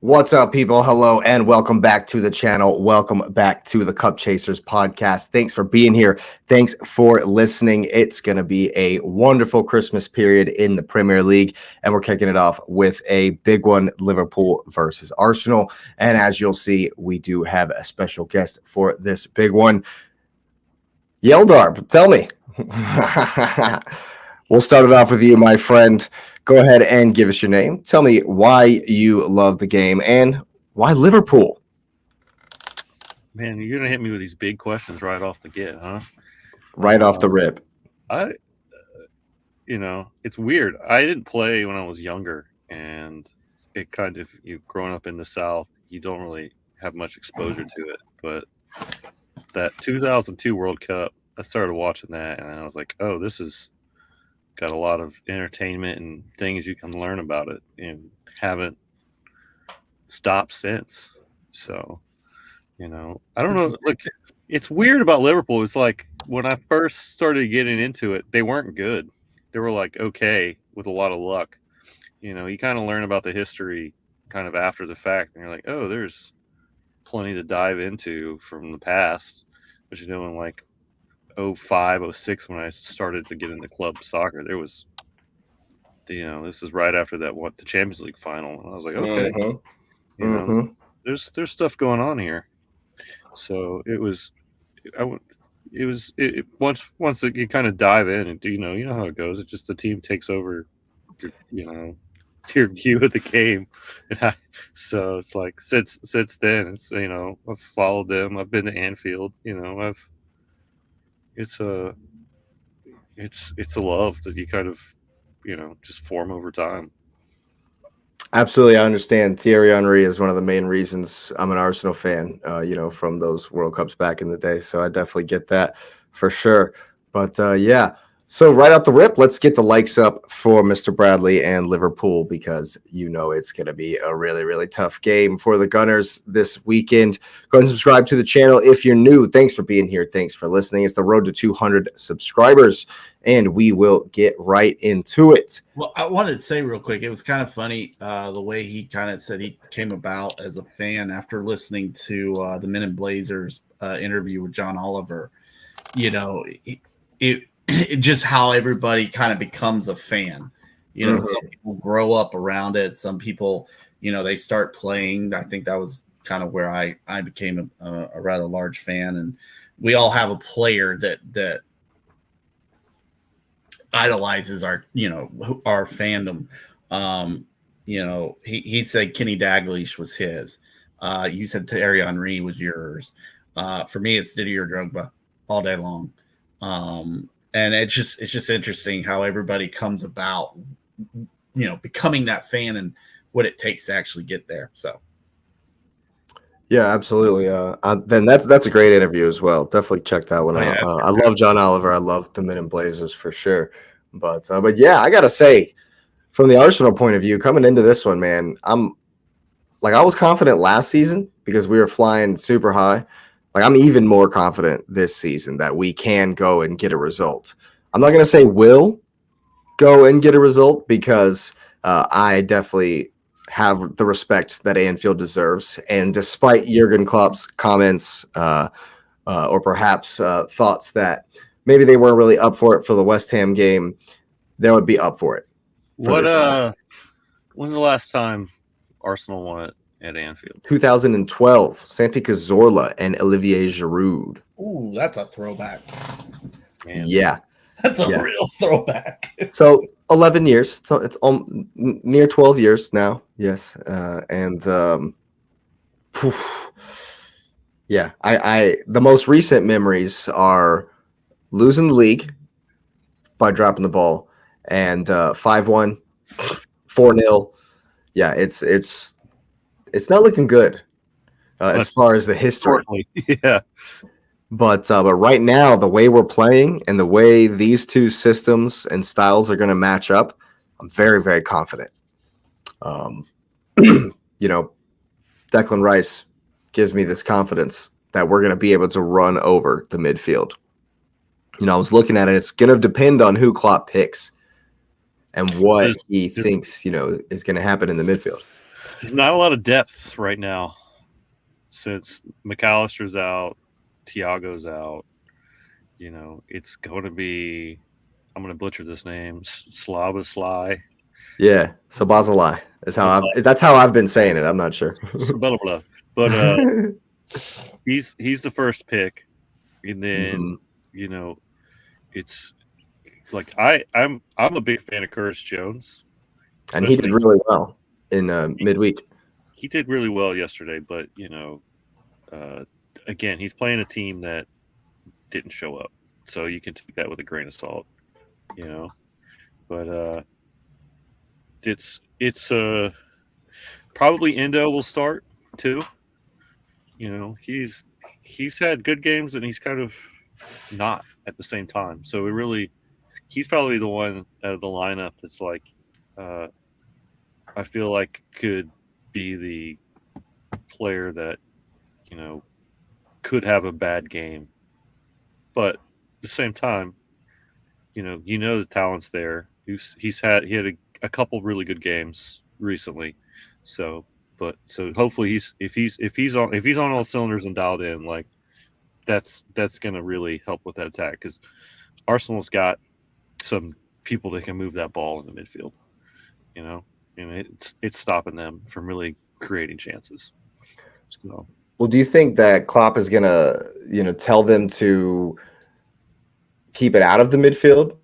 What's up, people? Hello, and welcome back to the channel. Welcome back to the Cup Chasers podcast. Thanks for being here. Thanks for listening. It's going to be a wonderful Christmas period in the Premier League, and we're kicking it off with a big one, Liverpool versus Arsenal. And as you'll see, we do have a special guest for this big one. Yeldarb, tell me. We'll start it off with you, my friend. Go ahead and give us your name. Tell me why you love the game and why Liverpool. Man, you're gonna hit me with these big questions right off the get, huh? Right off the rip. It's weird. I didn't play when I was younger, and it kind of growing up in the South, you don't really have much exposure to it. But that 2002 World Cup, I started watching that, and I was like, oh, this is got a lot of entertainment and things you can learn about it, and haven't stopped since. So, I don't know. Like, it's weird about Liverpool. It's like when I first started getting into it, they weren't good. They were like okay with a lot of luck. You kind of learn about the history kind of after the fact, and you're like, oh, there's plenty to dive into from the past. But in like 05, 06, when I started to get into club soccer, there was, this is right after the Champions League final, and I was like, okay, there's stuff going on here. So once you kind of dive in, and you know how it goes. It's just the team takes over, your view of the game, so it's like since then, it's I've followed them. I've been to Anfield. It's a love that you kind of just form over time. Absolutely, I understand. Thierry Henry is one of the main reasons I'm an Arsenal fan, from those World Cups back in the day. So I definitely get that for sure. But yeah, so right out the rip, let's get the likes up for Mr. Bradley and Liverpool, because it's going to be a really, really tough game for the Gunners this weekend. Go ahead and subscribe to the channel if you're new. Thanks for being here. Thanks for listening. It's the road to 200 subscribers, and we will get right into it. Well, I wanted to say real quick, it was kind of funny the way he kind of said he came about as a fan after listening to the Men in Blazers interview with John Oliver. It just how everybody kind of becomes a fan. Some people grow up around it. Some people, they start playing. I think that was kind of where I became a rather large fan. And we all have a player that idolizes our fandom. He said Kenny Dalglish was his. You said Thierry Henry was yours. For me, it's Didier Drogba all day long. And it's just interesting how everybody comes about, becoming that fan and what it takes to actually get there. So. Yeah, absolutely. Then that's a great interview as well. Definitely check that one out. I love John Oliver. I love the Men in Blazers for sure. But yeah, I gotta say, from the Arsenal point of view, coming into this one, man, I was confident last season because we were flying super high. I'm even more confident this season that we can go and get a result. I'm not gonna say will go and get a result because I definitely have the respect that Anfield deserves. And despite Jurgen Klopp's comments or perhaps thoughts that maybe they weren't really up for it for the West Ham game, they would be up for it. When's the last time Arsenal won it at Anfield? 2012, Santi Cazorla and Olivier Giroud. Ooh, that's a throwback. Man. Yeah. That's a real throwback. So 11 years. So it's near 12 years now. Yes. Yeah, I the most recent memories are losing the league by dropping the ball and 5-1, 4-0. Yeah, it's not looking good as far as the history. Yeah. But right now, the way we're playing and the way these two systems and styles are going to match up, I'm very, very confident. Declan Rice gives me this confidence that we're going to be able to run over the midfield. I was looking at it. It's going to depend on who Klopp picks and what he thinks, is going to happen in the midfield. There's not a lot of depth right now since McAllister's out, Thiago's out. It's going to be. I'm going to butcher this name. Sly. Yeah, Sabazalai is that's how I've been saying it. I'm not sure. But he's the first pick, and then it's like I'm a big fan of Curtis Jones, and he did really well in midweek. He did really well yesterday, but again, he's playing a team that didn't show up, so you can take that with a grain of salt, But it's probably Endo will start too. He's had good games and he's kind of not at the same time. So he's probably the one out of the lineup that's like, I feel like could be the player that could have a bad game, but at the same time, the talent's there. He had a couple really good games recently, so hopefully if he's on all cylinders and dialed in, like that's gonna really help with that attack, because Arsenal's got some people that can move that ball in the midfield, and it's stopping them from really creating chances. So, well, do you think that Klopp is gonna tell them to keep it out of the midfield?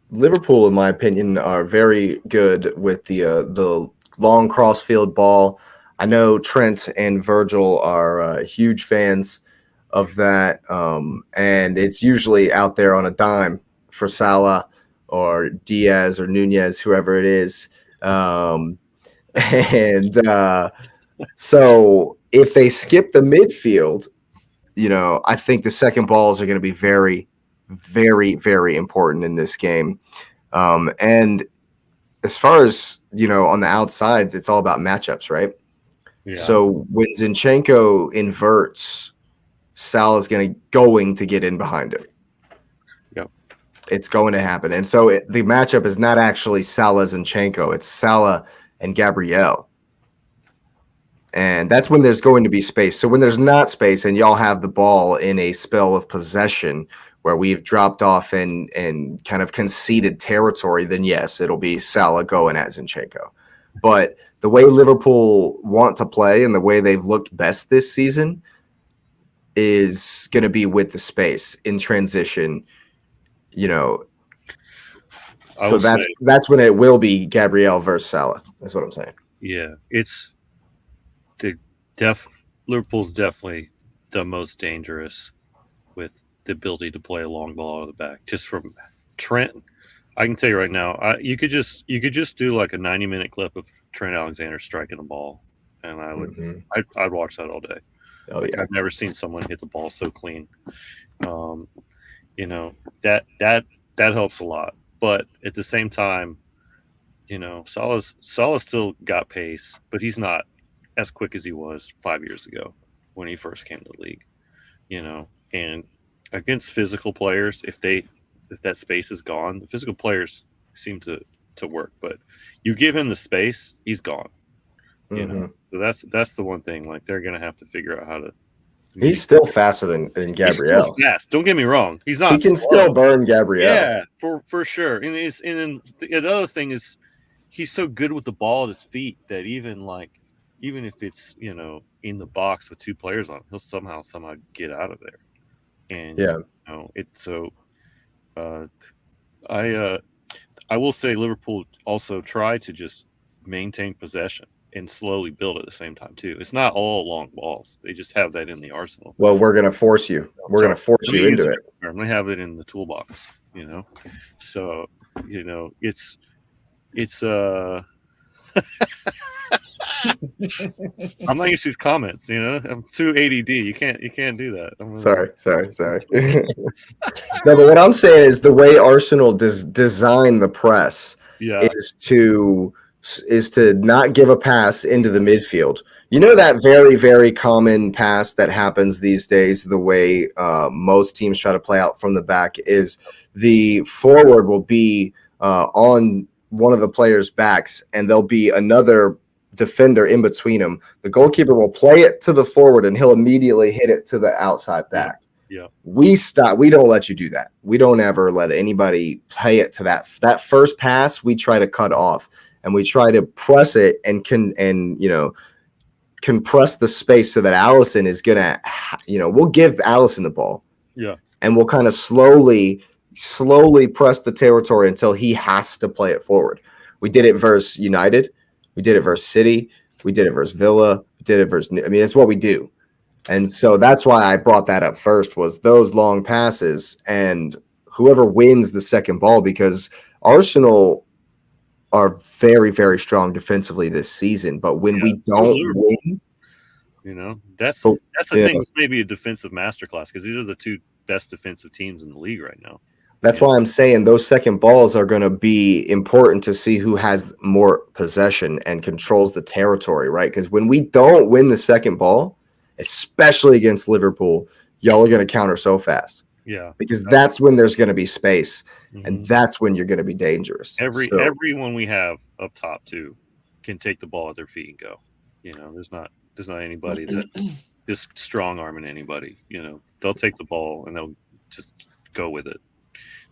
Liverpool, in my opinion, are very good with the long crossfield ball. I know Trent and Virgil are huge fans of that, and it's usually out there on a dime for Salah or Diaz or Nunez, whoever it is. So if they skip the midfield, I think the second balls are going to be very, very, very important in this game. And as far as, on the outsides, it's all about matchups, right? yeah. So when Zinchenko inverts, Salah's going to get in behind him. Yep. It's going to happen. And so the matchup is not actually Salah Zinchenko, it's Salah and Gabriel. And that's when there's going to be space. So when there's not space and y'all have the ball in a spell of possession where we've dropped off and kind of conceded territory, then yes, it'll be Salah going at Zinchenko. But the way Liverpool want to play and the way they've looked best this season is going to be with the space in transition, So that's when it will be Gabriel versus Salah. That's what I'm saying. Yeah, it's Liverpool's definitely the most dangerous with the ability to play a long ball out of the back. Just from Trent, I can tell you right now, you could just do like a 90-minute clip of Trent Alexander striking a ball, and I would I'd watch that all day. Oh yeah, I've never seen someone hit the ball so clean. That helps a lot, but at the same time, Salah's still got pace, but he's not as quick as he was 5 years ago when he first came to the league. And against physical players, if that space is gone, the physical players seem to work. But you give him the space, he's gone. So that's the one thing. Like, they're gonna have to figure out how to. He's still faster than Gabriel. He's still fast. Don't get me wrong. He's not. He can still burn Gabriel. Yeah, for sure. And then the other thing is, he's so good with the ball at his feet that even if it's in the box with two players on, he'll somehow get out of there. And it's so. I will say Liverpool also try to just maintain possession and slowly build at the same time too. It's not all long balls; they just have that in the arsenal. Well, we're going to force you. We're going to force you into it. They have it in the toolbox, So it's I'm not used to these comments, I'm too ADD. You can't do that. Sorry. No, but what I'm saying is the way Arsenal design the press is to not give a pass into the midfield. That very, very common pass that happens these days, the way most teams try to play out from the back, is the forward will be on one of the players' backs, and there'll be another defender in between them. The goalkeeper will play it to the forward, and he'll immediately hit it to the outside back. Yeah. We stop. We don't let you do that. We don't ever let anybody play it to that first pass. We try to cut off, and we try to press it and compress the space so that Allison is gonna, we'll give Allison the ball. Yeah. And we'll kind of slowly press the territory until he has to play it forward. We did it versus United. We did it versus City. We did it versus Villa. We did it versus. I mean, it's what we do. And so that's why I brought that up first, was those long passes and whoever wins the second ball, because Arsenal are very, very strong defensively this season. But when we don't win, that's the thing. It's maybe a defensive masterclass, because these are the two best defensive teams in the league right now. That's why I'm saying those second balls are going to be important to see who has more possession and controls the territory, right? Because when we don't win the second ball, especially against Liverpool, y'all are going to counter so fast. Yeah. Because that's when there's going to be space, and that's when you're going to be dangerous. Everyone we have up top too can take the ball at their feet and go. There's not anybody that's just strong arming anybody. They'll take the ball and they'll just go with it.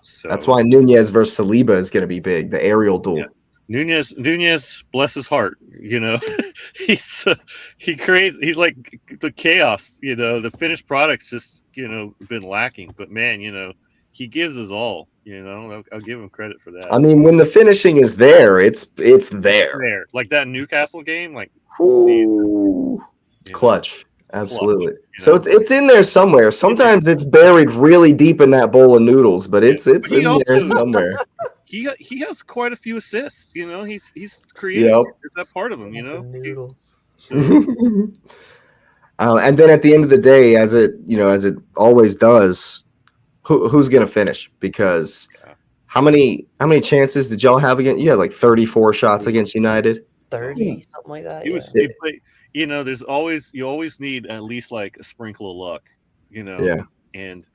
So that's why Nunez versus Saliba is going to be big, the aerial duel. Yeah. Nunez, bless his heart, he's like the chaos, the finished product's just, been lacking, but man, he gives us all, I'll give him credit for that. I mean, when the finishing is there, it's there. Like that Newcastle game, like, clutch. Absolutely. So it's in there somewhere. Sometimes it's buried really deep in that bowl of noodles, but it's in there somewhere. He has quite a few assists. He's creative. There's that part of him. Noodles. And then at the end of the day, as it always does, who's going to finish? Because how many chances did y'all have against? You had like 34 shots against United. 30, something like that. There's always need at least like a sprinkle of luck. And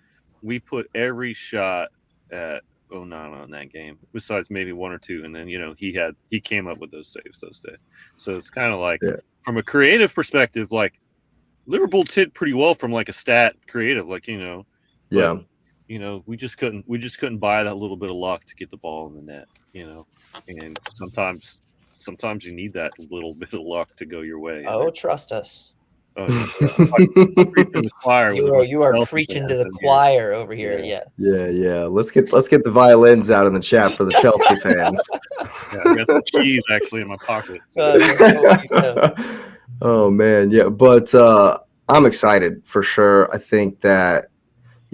we put every shot at 0-9 on that game, besides maybe one or two, and then he came up with those saves those days. So it's kind of like from a creative perspective, like Liverpool did pretty well from like a stat creative, like but, we just couldn't buy that little bit of luck to get the ball in the net, and sometimes you need that little bit of luck to go your way. Oh, trust us. Oh, yeah. You are preaching to the choir over here. Yeah. Let's get the violins out in the chat for the Chelsea fans. I got some cheese actually in my pocket. Oh man, yeah. But I'm excited for sure. I think that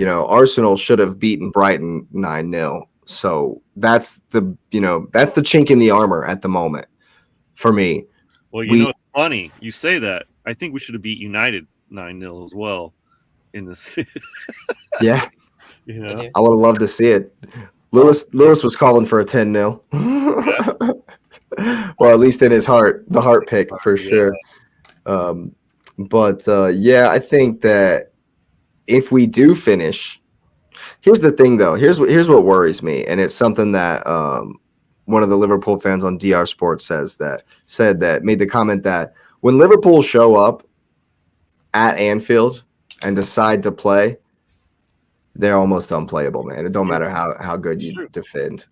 Arsenal should have beaten Brighton 9-0. So that's the chink in the armor at the moment for me. Well, it's funny you say that. I think we should have beat United 9-0 as well in this. Yeah. I would have loved to see it. Lewis was calling for a 10-0. Well, at least in his heart, the heart pick for sure. But I think that if we do finish, here's the thing though. Here's what worries me, and it's something that one of the Liverpool fans on DR Sports made the comment that when Liverpool show up at Anfield and decide to play, they're almost unplayable, man. It don't matter how good you defend.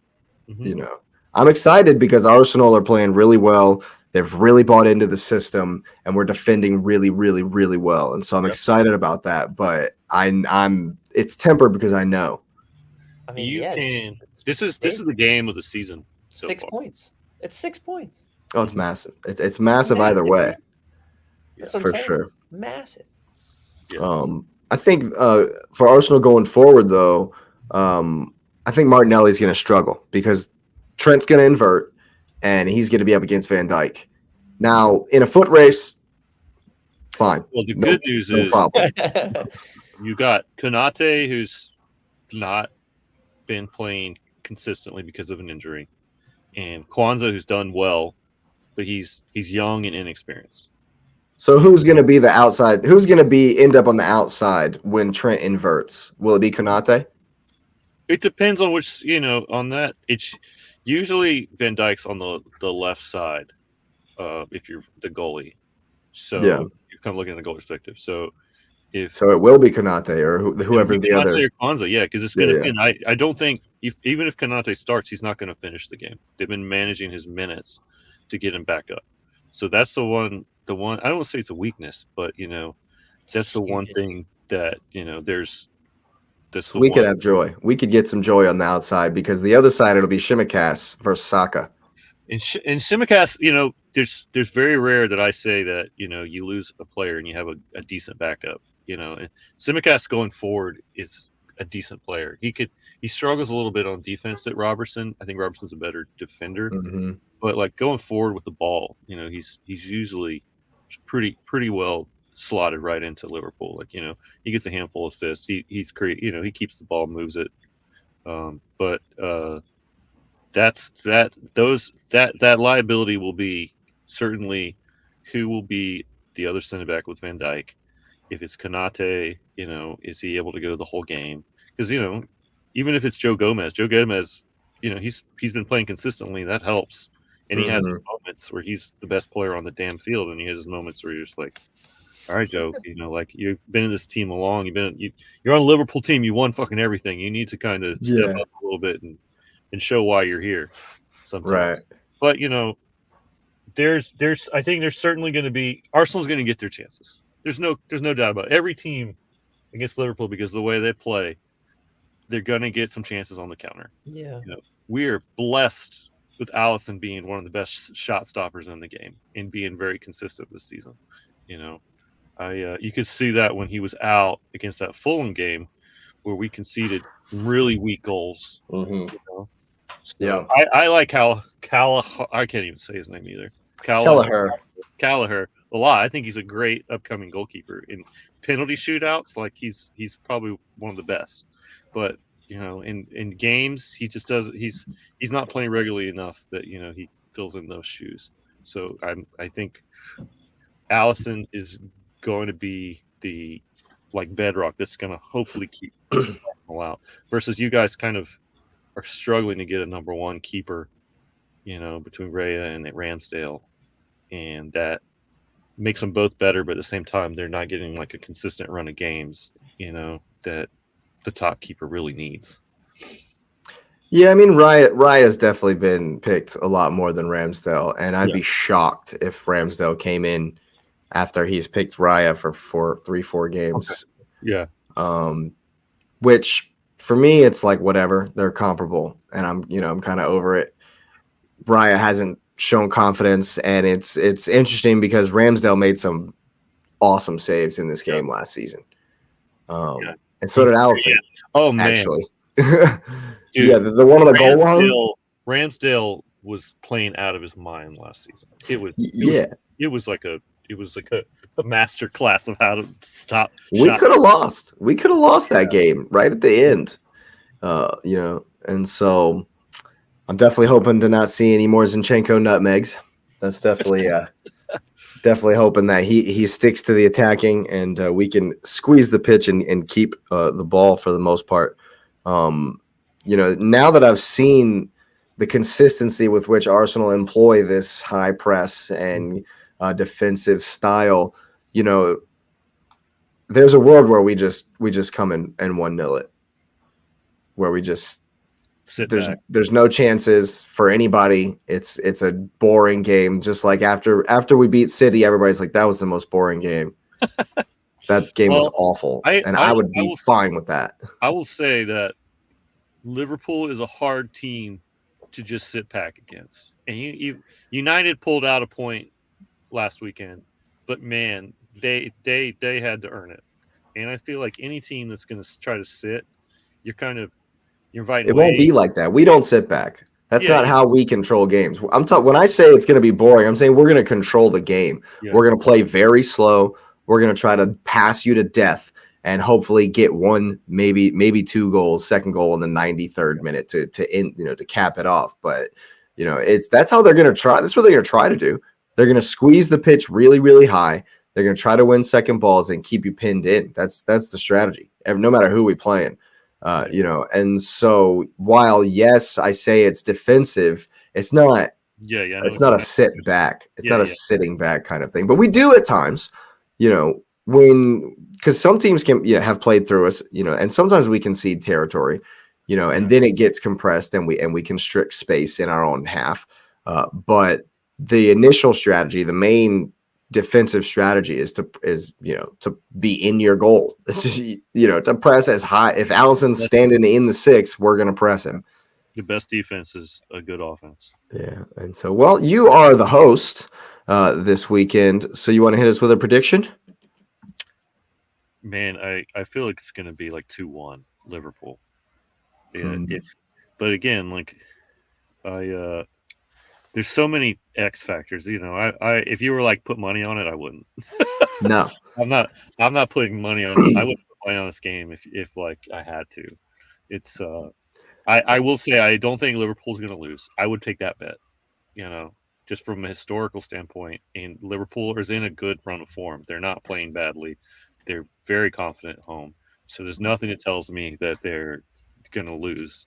I'm excited because Arsenal are playing really well. They've really bought into the system, and we're defending really, really, really well. And so I'm excited about that. But it's tempered because I know. I mean, This is the game of the season. 6 points. It's 6 points. Oh, it's massive. It's massive either way. That's what for I'm saying. Sure. Massive. I think for Arsenal going forward, though, I think Martinelli's going to struggle because Trent's going to invert, and he's going to be up against Van Dijk. Now, in a foot race, fine. Well, the good news is you got Konate, who's not been playing consistently because of an injury, and Kwanzaa, who's done well, but he's young and inexperienced. So who's going to be the outside? Who's going to end up on the outside when Trent inverts? Will it be Konate? It depends on which, on that. It's usually Van Dijk's on the left side if you're the goalie. So Yeah. you come looking at the goal perspective. So So it will be Konate or whoever the other. Konate or Konza, yeah, because it's going to be. I don't think even if Konate starts, he's not going to finish the game. They've been managing his minutes to get him back up. So that's the one. I don't want to say it's a weakness, but that's the one thing that there's. That's the we one. could have joy. We could get some joy on the outside because the other side it'll be Shimikas versus Saka. In Shimikas, there's very rare that I say that you lose a player and you have a decent backup. And Shimikas going forward is a decent player. He struggles a little bit on defense at Robertson. I think Robertson's a better defender, but like going forward with the ball, he's usually pretty well slotted right into Liverpool. Like he gets a handful of assists. He's he keeps the ball, moves it. But that liability will be certainly who will be the other center back with Van Dijk. If it's Konate, is he able to go the whole game? Because even if it's Joe Gomez, he's been playing consistently. That helps, and he has his moments where he's the best player on the damn field, and he has his moments where you're just like, all right, Joe, like you've been in this team long. You're on a Liverpool team. You won fucking everything. You need to kind of step up a little bit and show why you're here sometimes. Right. But I think there's certainly going to be Arsenal's going to get their chances. There's no doubt about it. Every team against Liverpool, because of the way they play, they're going to get some chances on the counter. Yeah. We are blessed with Alisson being one of the best shot stoppers in the game and being very consistent this season. You could see that when he was out against that Fulham game where we conceded really weak goals. So I like Callagher. I can't even say his name either. Callagher a lot. I think he's a great upcoming goalkeeper in penalty shootouts. Like he's probably one of the best. But in games, he just does. He's not playing regularly enough that he fills in those shoes. So I think Alisson is going to be the bedrock that's going to hopefully keep Arsenal out. Versus you guys kind of are struggling to get a number one keeper, between Raya and Ramsdale, and that makes them both better. But at the same time, they're not getting like a consistent run of games, that the top keeper really needs. Yeah, I mean, Raya's definitely been picked a lot more than Ramsdale, and I'd be shocked if Ramsdale came in after he's picked Raya for 4 games. Okay. Yeah. Which for me, it's like whatever. They're comparable, and I'm kind of over it. Raya hasn't shown confidence, and it's interesting because Ramsdale made some awesome saves in this game last season. And so did Alisson. Oh man, actually. Dude, the one on the goal line. Ramsdale was playing out of his mind last season. It was like a master class of how to stop. We could have lost. We could have lost that game right at the end. And so I'm definitely hoping to not see any more Zinchenko nutmegs. That's definitely definitely hoping that he sticks to the attacking and we can squeeze the pitch and keep the ball for the most part. Now that I've seen the consistency with which Arsenal employ this high press and defensive style, there's a world where we just come and 1-0 it, where we just there's no chances for anybody. It's a boring game. Just like after we beat City, everybody's like, that was the most boring game. That game was awful, I would be fine with that. I will say that Liverpool is a hard team to just sit back against, and United pulled out a point last weekend, but man, they had to earn it. And I feel like any team that's going to try to sit, you're inviting. It won't be like that. We don't sit back. That's not how we control games. I'm talking when I say it's going to be boring, I'm saying we're going to control the game. Yeah. We're going to play very slow. We're going to try to pass you to death and hopefully get one, maybe 2 goals, second goal in the 93rd minute to end, to cap it off. But that's how they're going to try. That's what they're going to try to do. They're going to squeeze the pitch really, really high. They're going to try to win second balls and keep you pinned in. That's the strategy. No matter who we playing, And so while yes, I say it's defensive, it's not Yeah, yeah. It's not a sit back. It's not a sitting back kind of thing. But we do at times, because some teams can have played through us, and sometimes we concede territory, and then it gets compressed and we constrict space in our own half. But the initial strategy, the main defensive strategy is to be in your goal. It's just, to press as high. If Allison's standing in the 6, we're going to press him. The best defense is a good offense. Yeah. And so, well, you are the host this weekend. So you want to hit us with a prediction? Man, I feel like it's going to be like 2-1 Liverpool. Yeah. But again, like there's so many X factors. I if you were like put money on it, I wouldn't. No, I'm not putting money on it. I wouldn't play on this game if like I had to. It's I will say I don't think Liverpool's going to lose. I would take that bet. Just from a historical standpoint, and Liverpool is in a good run of form. They're not playing badly. They're very confident at home. So there's nothing that tells me that they're going to lose.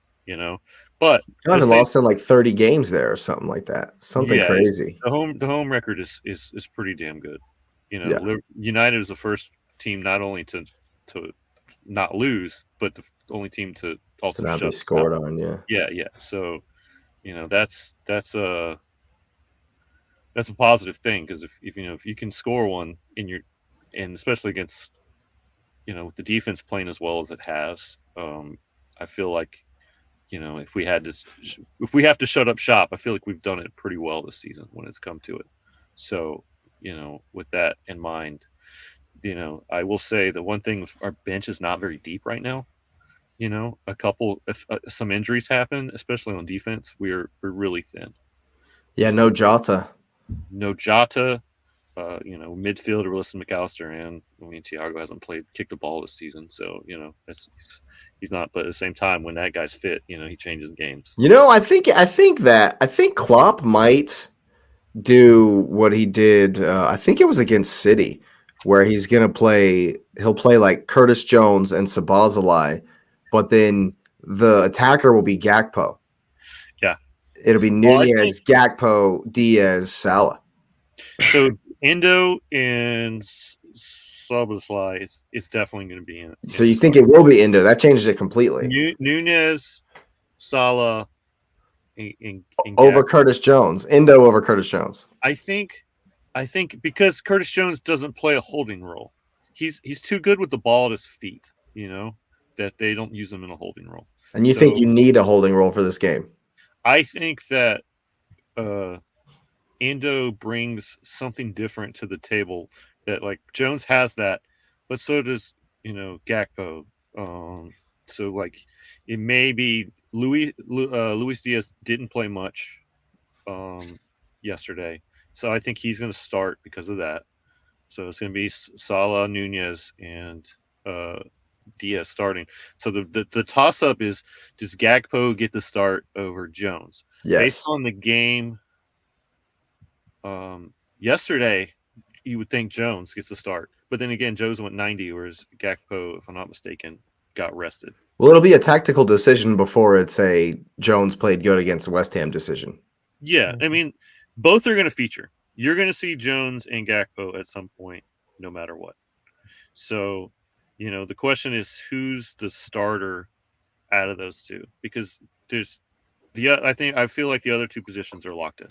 But I haven't lost in like 30 games there or something like that. Something crazy. The home record is pretty damn good. United is the first team not only to not lose, but the only team to also not be scored on. Yeah. So that's a positive thing, because if you can score one and especially against with the defense playing as well as it has, I feel like if we have to shut up shop, I feel like we've done it pretty well this season when it's come to it. So with that in mind, I will say the one thing, our bench is not very deep right now. If some injuries happen, especially on defense, we're really thin. Yeah, no Jota. Midfielder Wilson McAllister, and Thiago hasn't kicked the ball this season, so he's not. But at the same time, when that guy's fit, he changes games. I think Klopp might do what he did. I think it was against City, where he'll play like Curtis Jones and Szoboszlai, but then the attacker will be Gakpo. Yeah, it'll be Nunez, Gakpo, Diaz, Salah. So Endo and Szoboszlai is definitely going to be in it. So you think it will be Endo? That changes it completely. Nunez, Salah, and over Curtis Jones. Endo over Curtis Jones. I think because Curtis Jones doesn't play a holding role. He's too good with the ball at his feet, that they don't use him in a holding role. And you think you need a holding role for this game? I think that Endo brings something different to the table that, like, Jones has that, but so does Gakpo. So like it may be Luis Diaz didn't play much yesterday, so I think he's going to start because of that. So it's going to be Salah, Nunez, and Diaz starting. So the toss up is, does Gakpo get the start over Jones? Yes. Based on the game yesterday, you would think Jones gets the start, but then again, Jones went 90, whereas Gakpo, if I'm not mistaken, got rested. Well, it'll be a tactical decision before it's a Jones played good against the West Ham decision. Yeah, I mean, both are going to feature. You're going to see Jones and Gakpo at some point, no matter what. So, the question is, who's the starter out of those two? Because I feel like the other two positions are locked in.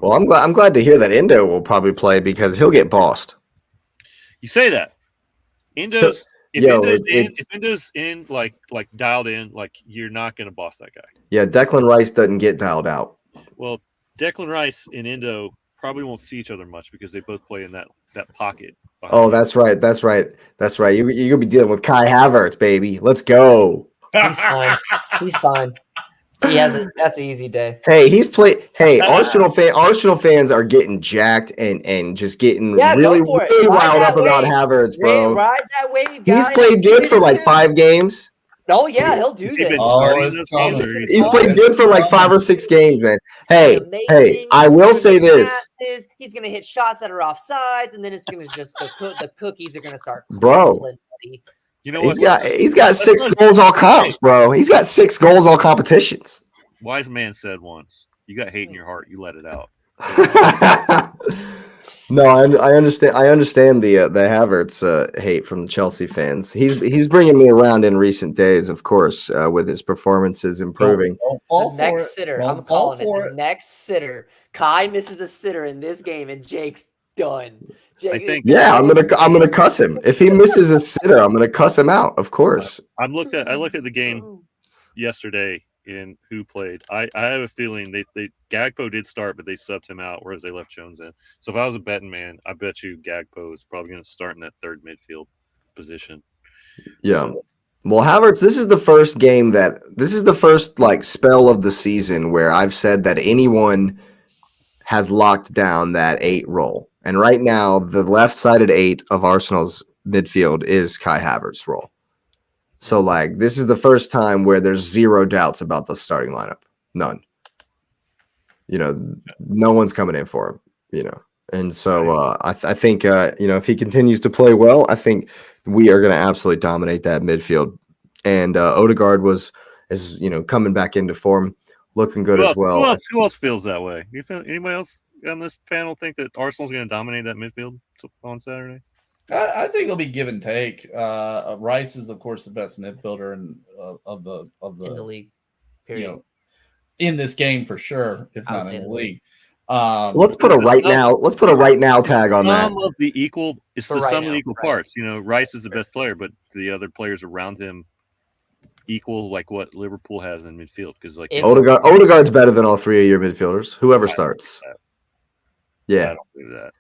Well, I'm glad to hear that Endo will probably play, because he'll get bossed. You say that. Endo's in, like dialed in, like, you're not going to boss that guy. Yeah, Declan Rice doesn't get dialed out. Well, Declan Rice and Endo probably won't see each other much because they both play in that pocket. Oh, that's right. You're going to be dealing with Kai Havertz, baby. Let's go. He's fine. That's an easy day. Hey, Arsenal fans are getting jacked and just getting really riled up about Havertz, bro. Ride that wave, guys. He's played good for like 5 games. Oh yeah, he'll do this. He's played good for like 5 or 6 games, man. Hey, I will say this. He's gonna hit shots that are off sides, and then it's gonna just the cookies are gonna start. Bro. You know what? He's got 6 goals all comps, bro. He's got 6 goals all competitions. Wise man said once, You got hate in your heart. You let it out. No, I understand. I understand the Havertz hate from the Chelsea fans. He's bringing me around in recent days, of course, with his performances improving. Don't fall The for next it. sitter. Don't I'm fall calling it. for The it. next sitter. Kai misses a sitter in this game, and Jake's done. Jake think- Yeah, I'm gonna cuss him if he misses a sitter. I'm gonna cuss him out, of course. I looked at the game yesterday in who played. I have a feeling they Gagpo did start, but they subbed him out, whereas they left Jones in. So if I was a betting man, I bet you Gagpo is probably going to start in that third midfield position. Yeah. So, Well, Havertz, this is the first like spell of the season where I've said that anyone has locked down that 8 role. And right now, the left-sided 8 of Arsenal's midfield is Kai Havertz's role. So, like, this is the first time where there's 0 doubts about the starting lineup. None. No one's coming in for him, And so I think, if he continues to play well, I think we are going to absolutely dominate that midfield. And Odegaard is coming back into form, looking good as well. Who else feels that way? Anybody else on this panel think that Arsenal's going to dominate that midfield on Saturday? I think it'll be give and take. Rice is, of course, the best midfielder in the league. Period. In this game for sure, if not in the league. Let's put a right now tag on that. Some of the equal, it's the right sum now, of the equal right. parts. Rice is the best player, but the other players around him equal like what Liverpool has in midfield. Because like Odegaard's better than all 3 of your midfielders. Whoever starts. Yeah. I don't do that.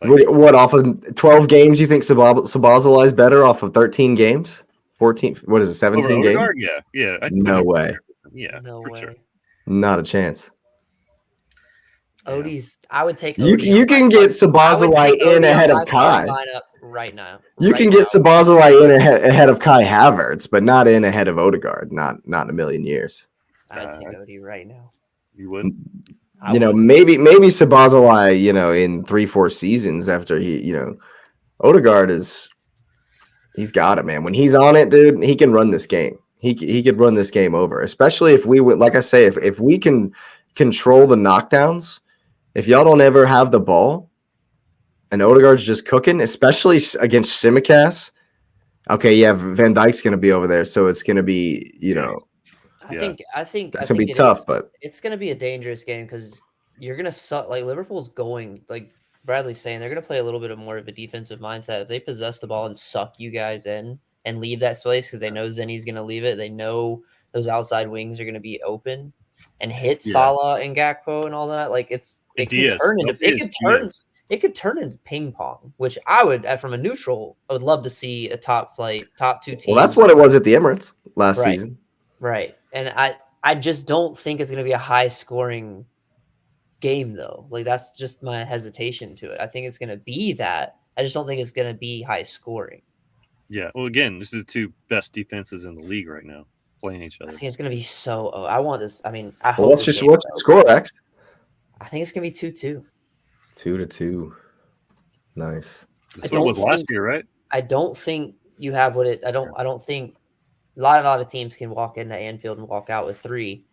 Like, What off of 12 games? You think Szoboszlai is better off of 13 games? 14? What is it? 17 games? Odegaard? Yeah. No way. Yeah, No for way. sure. Not a chance. Odie's. I would take. You can get Szoboszlai in ahead of Kai. Lineup right now. You can get Szoboszlai in ahead of Kai Havertz, but not in ahead of Odegaard. Not in a million years. I would take Odie right now. You would? Maybe Szoboszlai, in 3-4 seasons after Odegaard he's got it, man. When he's on it, dude, he can run this game. He could run this game over, especially if we would, like I say, if we can control the knockdowns. If y'all don't ever have the ball, and Odegaard's just cooking, especially against Tsimikas. Okay, yeah, Van Dijk's going to be over there, so it's going to be, I think it's going to be tough, but it's going to be a dangerous game because you're going to suck. Like Liverpool's going, like Bradley's saying, they're going to play a little bit more of a defensive mindset. If they possess the ball and suck you guys in and leave that space because they know Zenny's going to leave it, they know those outside wings are going to be open and hit Salah and Gakpo and all that. Like it could turn into ping pong, which I would, from a neutral, I would love to see a top 2 teams. Well, that's what it was at the Emirates last season. Right. And I just don't think it's going to be a high scoring game though. Like that's just my hesitation to it. I think it's going to be that. I just don't think it's going to be high scoring. Yeah. Well, again, this is the 2 best defenses in the league right now playing each other. I think it's going to be so. I want this. I mean, I hope. What's your score, X? I think it's going to be 2-2. 2-2. Nice. That's what it was last year, right? I don't think you have what it. I don't think a lot of teams can walk into Anfield and walk out with 3.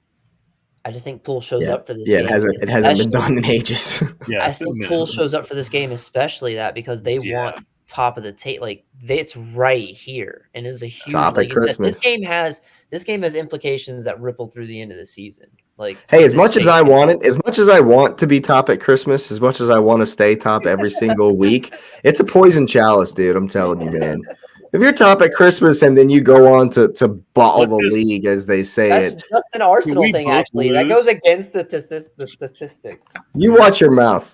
I just think Poole shows up for this game. It hasn't been done in ages. Yeah, I think Poole shows up for this game, especially that because they want top of the tape. Like it's right here, and it's a huge top at Christmas. This game has implications that ripple through the end of the season. Like, hey, as much as I want to be top at Christmas, as much as I want to stay top every single week, it's a poison chalice, dude. I'm telling you, man. If you're top at Christmas and then you go on to bottle the league, as they say that's it. That's an Arsenal thing, actually. That goes against the statistics. You watch your mouth.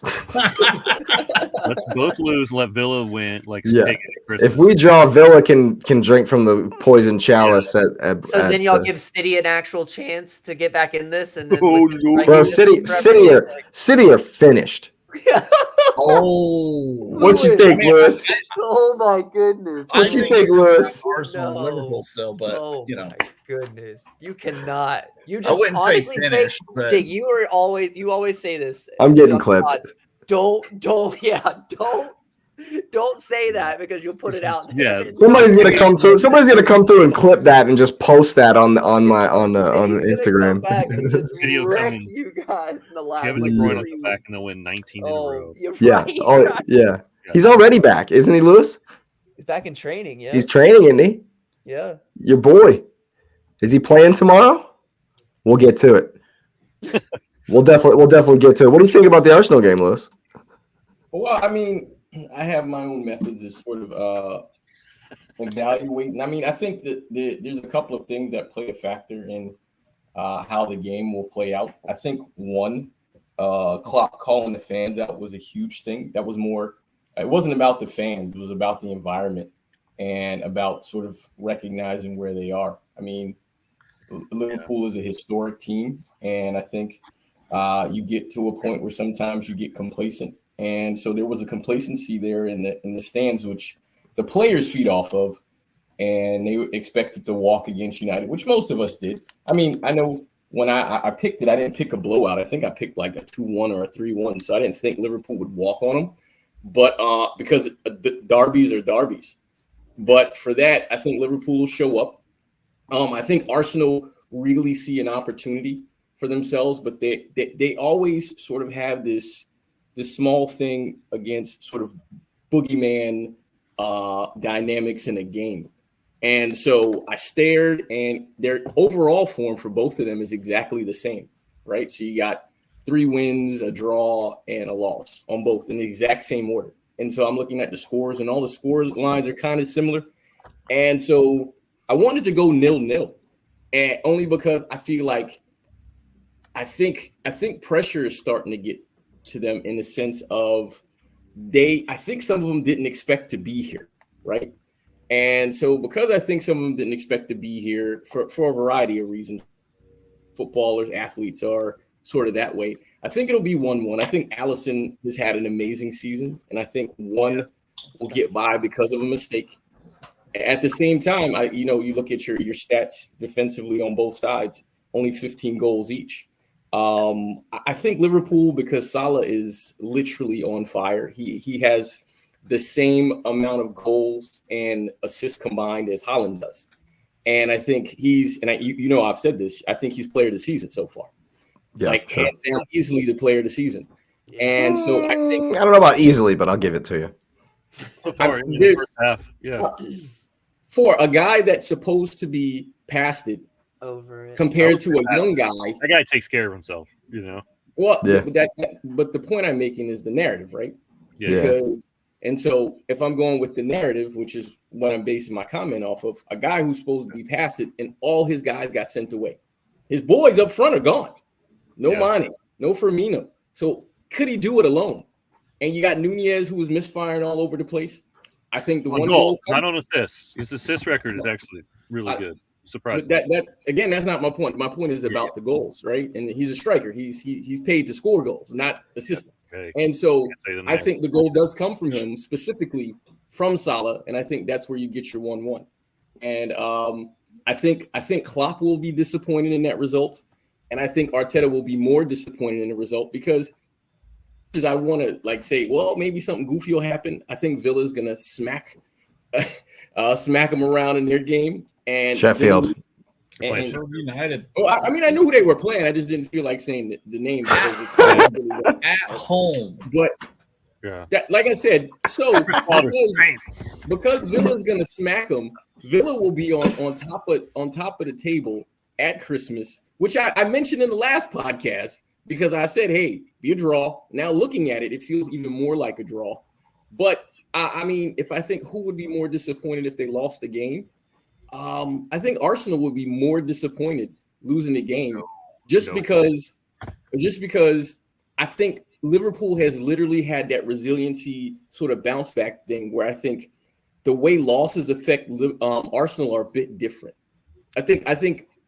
Let's both lose. Let Villa win. If we draw, Villa can drink from the poison chalice. So then y'all give City an actual chance to get back in this, and then bro, City are finished. What you think, Lewis? Oh my goodness! What you think, Lewis? Arsenal, Liverpool still, but my goodness, you cannot. You just I wouldn't say finish, but Jake, you always say this. I'm getting clipped. Don't. Don't say that because you'll put it out. Yeah. Somebody's gonna come through. Somebody's gonna come through and clip that and just post that on Instagram. Come back and just Video wreck coming. you guys in the last. Kevin's like, going up 3 the back weeks. and they'll win 19 in a row. You're Yeah. right. Oh, right. yeah. He's already back, isn't he, Lewis? He's back in training. Yeah. He's training, isn't he? Yeah. Your boy. Is he playing tomorrow? We'll get to it. We'll definitely get to it. What do you think about the Arsenal game, Lewis? Well, I mean, I have my own methods of sort of evaluating. I mean, I think that there's a couple of things that play a factor in how the game will play out. I think one, Klopp calling the fans out was a huge thing. That was more. It wasn't about the fans. It was about the environment and about sort of recognizing where they are. I mean, Liverpool is a historic team, and I think you get to a point where sometimes you get complacent. And so there was a complacency there in the stands, which the players feed off of, and they expected to walk against United, which most of us did. I mean, I know when I picked it, I didn't pick a blowout. I think I picked like a 2-1 or a 3-1, so I didn't think Liverpool would walk on them. But because the derbies are derbies. But for that, I think Liverpool will show up. I think Arsenal really see an opportunity for themselves, but they always sort of have this small thing against sort of boogeyman dynamics in a game. And so I stared, and their overall form for both of them is exactly the same, right? So you got 3 wins, a draw, and a loss on both in the exact same order. And so I'm looking at the scores, and all the scores lines are kind of similar. And so I wanted to go 0-0, and only because I feel like I think pressure is starting to get to them in the sense of I think some of them didn't expect to be here, right? And so because I think some of them didn't expect to be here for a variety of reasons, footballers, athletes are sort of that way. I think it'll be 1-1. I think Alisson has had an amazing season, and I think one will get by because of a mistake. At the same time, you look at your stats defensively on both sides, only 15 goals each. I think Liverpool, because Salah is literally on fire. He has the same amount of goals and assists combined as Haaland does. And I think I've said this, I think he's player of the season so far. Yeah, sure. Hands down, easily the player of the season. And so I think I don't know about easily, but I'll give it to you. So far in the first half, yeah. For a guy that's supposed to be past it, over it compared to a young guy, that guy takes care of himself, you know. Well, yeah. But the point I'm making is the narrative, right? Yeah. Because, and so if I'm going with the narrative, which is what I'm basing my comment off of, a guy who's supposed to be past it, and all his guys got sent away. His boys up front are gone. No Mane, no Firmino. So could he do it alone? And you got Nunez, who was misfiring all over the place. I think the one goal, not on assists. His assist record is actually really good. Surprising. That again, that's not my point. My point is about the goals, right? And he's a striker. He's paid to score goals, not assist. Okay. And so I think the goal does come from him, specifically from Salah, and I think that's where you get your 1-1. And I think Klopp will be disappointed in that result, and I think Arteta will be more disappointed in the result because I want to say, well, maybe something goofy will happen. I think Villa's gonna smack them around in their game. And Sheffield. And United. Oh, I mean, I knew who they were playing. I just didn't feel like saying the name because it's At home. But like I said, so because Villa's gonna smack them, Villa will be on top of the table at Christmas, which I mentioned in the last podcast because I said, hey, be a draw. Now looking at it, it feels even more like a draw. But I mean, if I think who would be more disappointed if they lost the game, I think Arsenal would be more disappointed losing the game just because I think Liverpool has literally had that resiliency sort of bounce back thing where I think the way losses affect Arsenal are a bit different. I think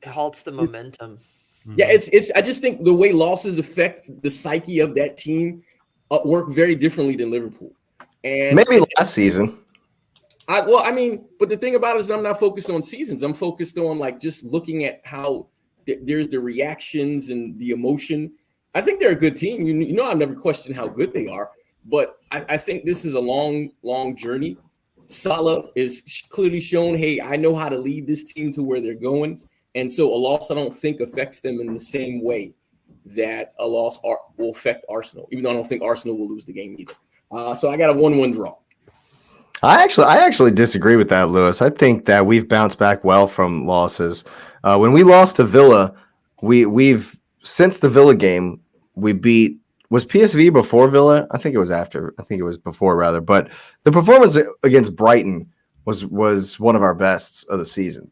it halts the momentum. Yeah, it's. I just think the way losses affect the psyche of that team work very differently than Liverpool. And maybe last season. But the thing about it is I'm not focused on seasons. I'm focused on just looking at how there's the reactions and the emotion. I think they're a good team. You know, I've never questioned how good they are. But I think this is a long journey. Salah is clearly shown, hey, I know how to lead this team to where they're going. And so a loss, I don't think, affects them in the same way that a loss will affect Arsenal, even though I don't think Arsenal will lose the game either. So I got a 1-1 draw. I actually disagree with that, Lewis. I think that we've bounced back well from losses. When we lost to Villa, we've since the Villa game, we beat. Was PSV before Villa? I think it was after. I think it was before, rather. But the performance against Brighton was one of our best of the season,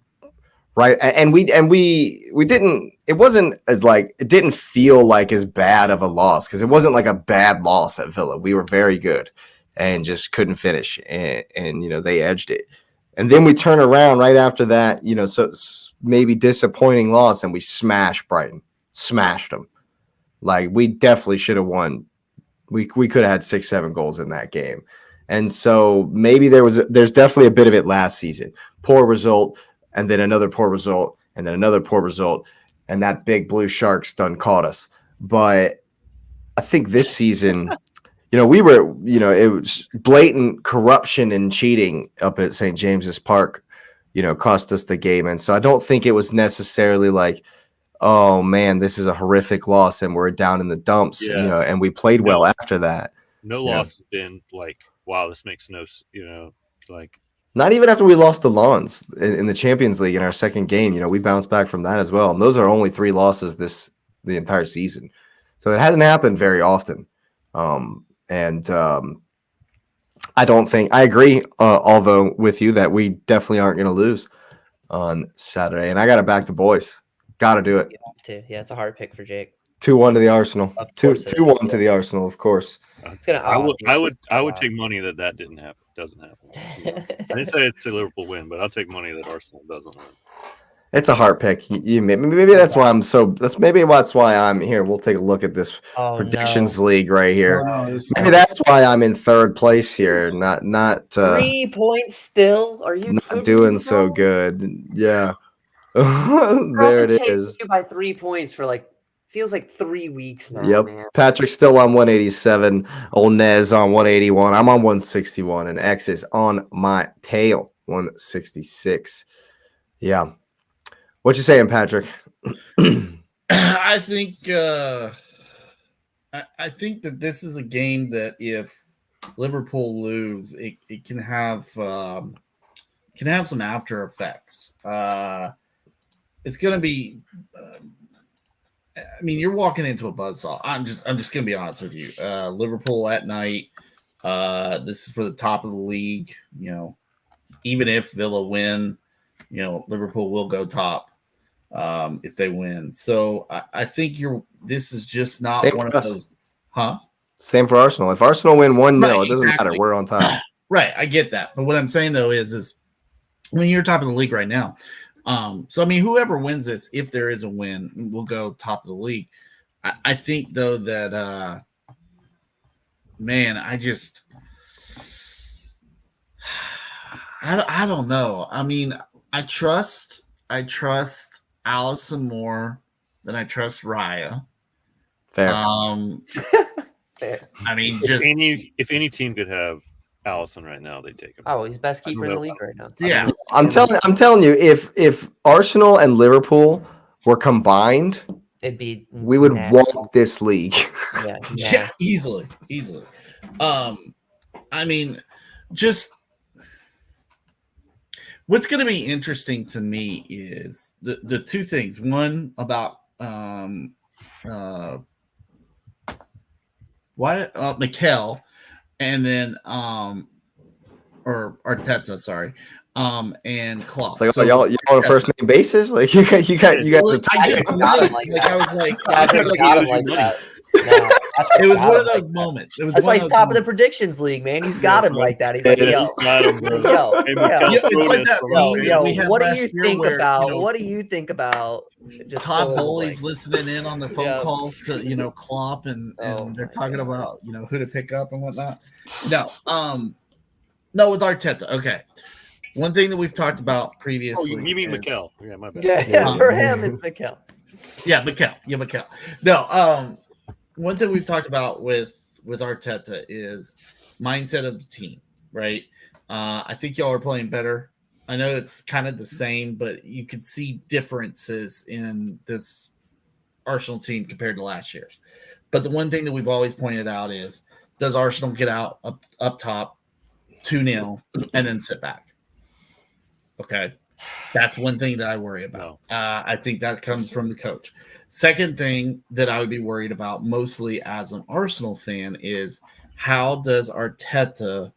right? And we didn't. It wasn't as like it didn't feel like as bad of a loss because it wasn't like a bad loss at Villa. We were very good and just couldn't finish, and they edged it. And then we turn around right after that, so maybe disappointing loss, and we smashed Brighton, smashed them. Like we definitely should have won. We could have had 6-7 goals in that game. And so maybe there's definitely a bit of it last season. Poor result, and then another poor result, and then another poor result, and that big blue sharks done caught us. But I think this season, we were, it was blatant corruption and cheating up at St. James's Park, cost us the game. And so I don't think it was necessarily like, oh man, this is a horrific loss and we're down in the dumps, and we played well after that. No loss has been like, wow, this makes no, like. Not even after we lost to Lens in the Champions League in our second game, we bounced back from that as well. And those are only 3 losses the entire season. So it hasn't happened very often. I don't think I agree, although with you that we definitely aren't going to lose on Saturday. And I got to back the boys. Got to do it. You have to. Yeah, it's a hard pick for Jake. 2-1 to the Arsenal. 2-1 to the Arsenal, of course. It's gonna. I would take money that didn't happen. Doesn't happen. I didn't say it's a Liverpool win, but I'll take money that Arsenal doesn't win. It's a hard pick. Maybe that's why I'm so. That's why I'm here. We'll take a look at this predictions league right here. Maybe that's why I'm in 3rd place here. Not 3 points still. Are you not doing so good? Yeah. There it is. By 3 points for feels like 3 weeks now. Yep. Man. Patrick's still on 187. Old Nez on 181. I'm on 161, and X is on my tail 166. Yeah. What you saying, Patrick? I think I think that this is a game that if Liverpool lose, it can have some after effects. It's going to be. You're walking into a buzzsaw. I'm just going to be honest with you. Liverpool at night. This is for the top of the league. Even if Villa win, Liverpool will go top if they win. So I think this is just not Same one of those. Huh? Same for Arsenal. If Arsenal win 1-0, right, it doesn't matter. We're on top. Right. I get that. But what I'm saying, though, is you're top of the league right now. So, whoever wins this, if there is a win, will go top of the league. I think, though, that, I don't know. I trust Allison more than I trust Raya. Fair. Fair. If any team could have Allison right now, they take him. Oh, he's best keeper in the league right now. Yeah, I'm telling you, if Arsenal and Liverpool were combined, we would walk this league. Yeah, easily. Just what's going to be interesting to me is the 2 things. One about Mikel. And then, or Arteta, sorry, and Klopp. It's like, y'all on a first name basis? Like you got the It was one of those moments. That's why he's top of the predictions league, man. He's got him like that. He's like, what do you think about? What do you think about? Just top bullies listening in on the phone calls to Klopp, and they're talking about who to pick up and whatnot. No, with Arteta. Okay, one thing that we've talked about previously. You mean Mikel? Yeah, my bad. Yeah, for him it's Mikel. Yeah, Mikel. No, one thing we've talked about with with Arteta is mindset of the team, right? I think y'all are playing better. I know it's kind of the same, but you could see differences in this Arsenal team compared to last year's. But the one thing that we've always pointed out is, does Arsenal get out up top 2-0 and then sit back? Okay. That's one thing that I worry about. I think that comes from the coach. Second thing that I would be worried about, mostly as an Arsenal fan, is how does Arteta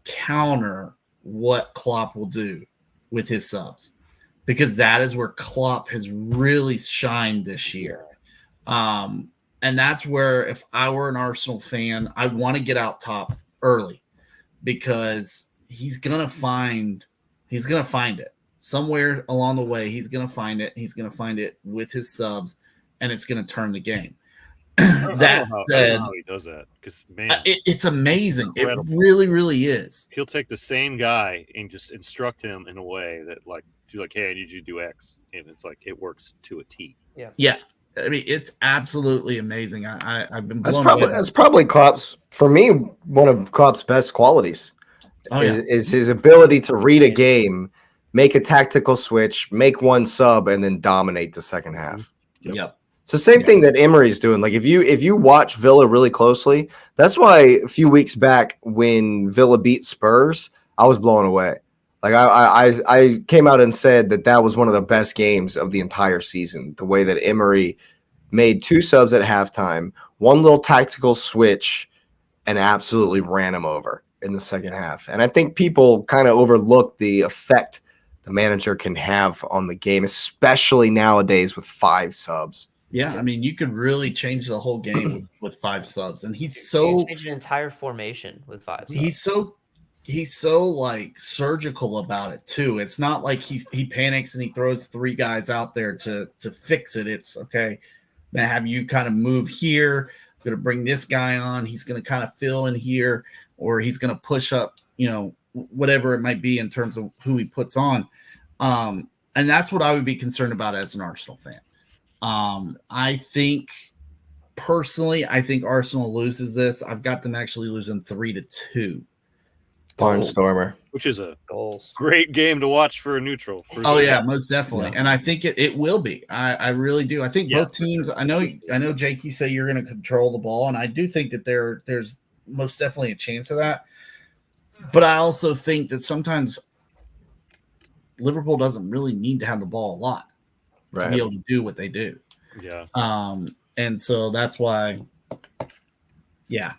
counter what Klopp will do with his subs? Because that is where Klopp has really shined this year. And that's where, if I were an Arsenal fan, I want to get out top early, because he's gonna find it somewhere along the way. He's gonna find it. He's gonna find it with his subs, and it's gonna turn the game. That said, I don't know how he does that, because man, it's amazing. Incredible. It really, really is. He'll take the same guy and just instruct him in a way that, like, hey, I need you to do X, and it's like it works to a T. Yeah. I mean, it's absolutely amazing. I've been That's blown away. that's probably Klopp's, for me, one of Klopp's best qualities. Is his ability to read a game, make a tactical switch, make one sub, and then dominate the second half. Yep. It's the same thing that Emery's doing. Like, if you watch Villa really closely, that's why a few weeks back when Villa beat Spurs, I was blown away. Like, I came out and said that was one of the best games of the entire season. The way that Emery made 2 subs at halftime, one little tactical switch, and absolutely ran him over in the second half. And I think people kind of overlook the effect the manager can have on the game, especially nowadays with 5 subs. Yeah, I mean, you could really change the whole game with 5 subs, and he's so change an entire formation with 5 subs. He's so like surgical about it too. It's not like he panics and he throws 3 guys out there to fix it. It's okay. Now have you kind of move here. I'm going to bring this guy on. He's going to kind of fill in here, or he's going to push up, whatever it might be in terms of who he puts on. And that's what I would be concerned about as an Arsenal fan. I think Arsenal loses this. I've got them actually losing 3-2. Barnstormer, which is a great game to watch for a neutral. Yeah, most definitely. Yeah. And I think it will be. I really do. I think both teams. I know, Jake, you say you're going to control the ball, and I do think that there's most definitely a chance of that. But I also think that sometimes Liverpool doesn't really need to have the ball a lot to be able to do what they do. Yeah. And so that's why. Yeah.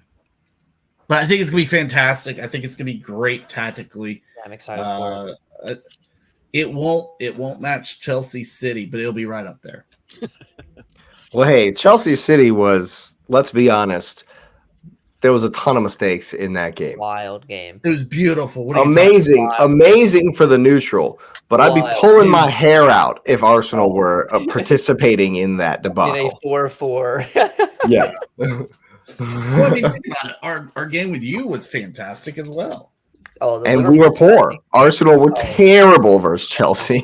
But I think it's going to be fantastic. I think it's going to be great tactically. Yeah, I'm excited for it. It won't match Chelsea City, but it'll be right up there. Well, hey, Chelsea City was, let's be honest, there was a ton of mistakes in that game. Wild game. It was beautiful. Amazing for the neutral. But I'd be pulling my hair out if Arsenal were participating in that debacle. In a 4-4. Yeah. Well, I mean, think about it. Our game with you was fantastic as well. And we were poor. Arsenal were terrible versus Chelsea.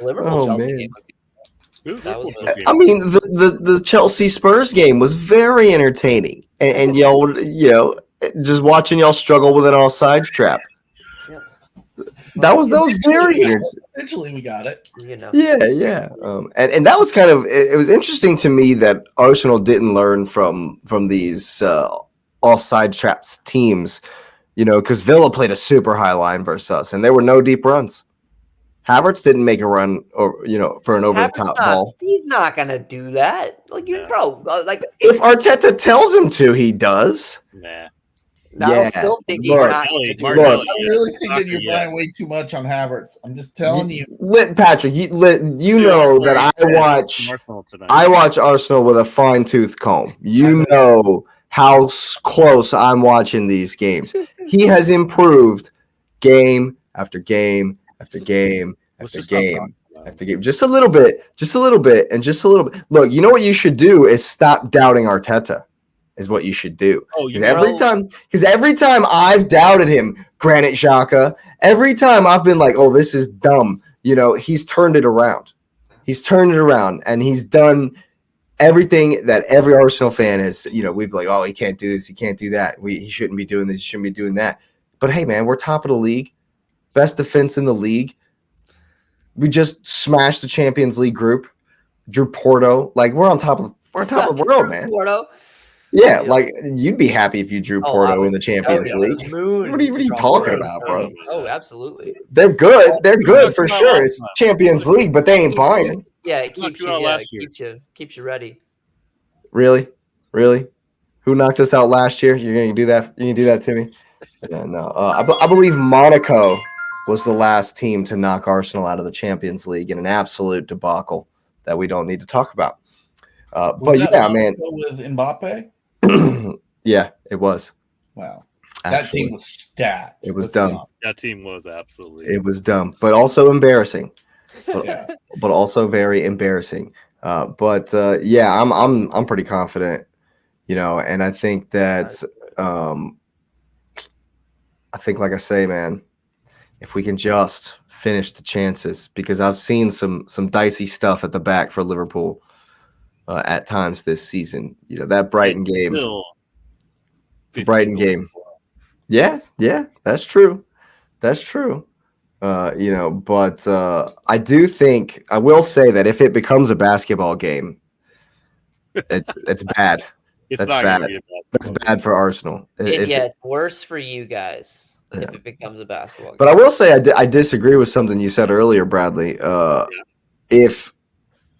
Liverpool Chelsea game. I mean, the Chelsea Spurs game was very entertaining, and y'all, just watching y'all struggle with an offside trap. That was very interesting. Eventually, we got it. Yeah. And that was kind of, it was interesting to me that Arsenal didn't learn from these offside traps teams, because Villa played a super high line versus us, and there were no deep runs. Havertz didn't make a run, or for an over the top ball. He's not gonna do that. If Arteta tells him to, he does. Nah. I still think he's not. I really think that you're buying way too much on Havertz. I'm just telling you. Patrick, you know that I watch Arsenal with a fine-tooth comb. You know how close I'm watching these games. He has improved game after game after game after game after game. Just a little bit, and just a little bit. Look, you know what you should do is stop doubting Arteta. Is what you should do. Because every time I've doubted him, Granit Xhaka, every time I've been like, oh, this is dumb. He's turned it around. And he's done everything that every Arsenal fan is, we'd be like, oh, he can't do this, he can't do that. He shouldn't be doing this, he shouldn't be doing that. But hey, man, we're top of the league, best defense in the league. We just smashed the Champions League group, drew Porto. Like we're on top of the world, man. Porto. Yeah, like you'd be happy if you drew Porto in the Champions League. What are you talking about, bro? Oh, absolutely. They're good. They're good for sure. It's Champions League, but they ain't Bayern. Yeah, it keeps you ready. Really? Who knocked us out last year? You're gonna do that? You can do that to me? Yeah, no. I believe Monaco was the last team to knock Arsenal out of the Champions League in an absolute debacle that we don't need to talk about. But yeah, man. With Mbappe? Yeah, it was. Wow. That team was stacked. It was dumb. That team was absolutely. It was dumb, but also embarrassing. But also very embarrassing. Yeah, I'm pretty confident, and I think that like I say, man, if we can just finish the chances, because I've seen some dicey stuff at the back for Liverpool at times this season. That Brighton game. The Brighton game. Yeah, that's true. But I do think I will say that if it becomes a basketball game, it's bad. That's bad. That's bad for Arsenal. It's worse for you guys if it becomes a basketball game. But I will say I disagree with something you said earlier, Bradley. If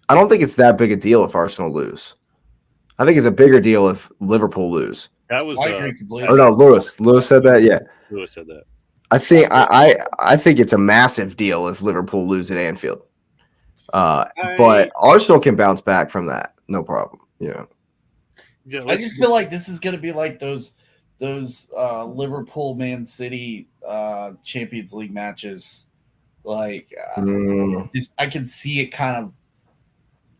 I don't think it's that big a deal if Arsenal lose. I think it's a bigger deal if Liverpool lose. That was Lewis. Lewis said that. Yeah, Lewis said that. I think I think it's a massive deal if Liverpool lose at Anfield. But Arsenal can bounce back from that, no problem. Yeah, I just feel like this is going to be like those Liverpool Man City Champions League matches. Like I can see it kind of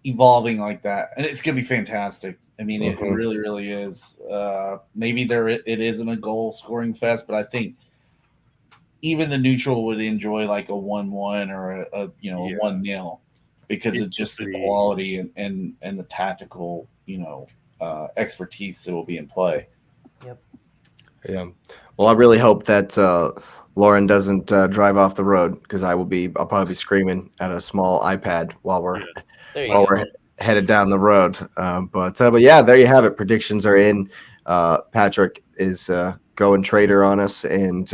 evolving like that, and it's going to be fantastic. I mean, it really, really is. Maybe it isn't a goal scoring fest, but I think even the neutral would enjoy like a 1-1 or a 1-0 because it's just the quality and the tactical, expertise that will be in play. Yep. Yeah. Well, I really hope that Lauren doesn't drive off the road because I'll probably be screaming at a small iPad while we're headed down the road. But yeah, there you have it. Predictions are in. Patrick is going trader on us, and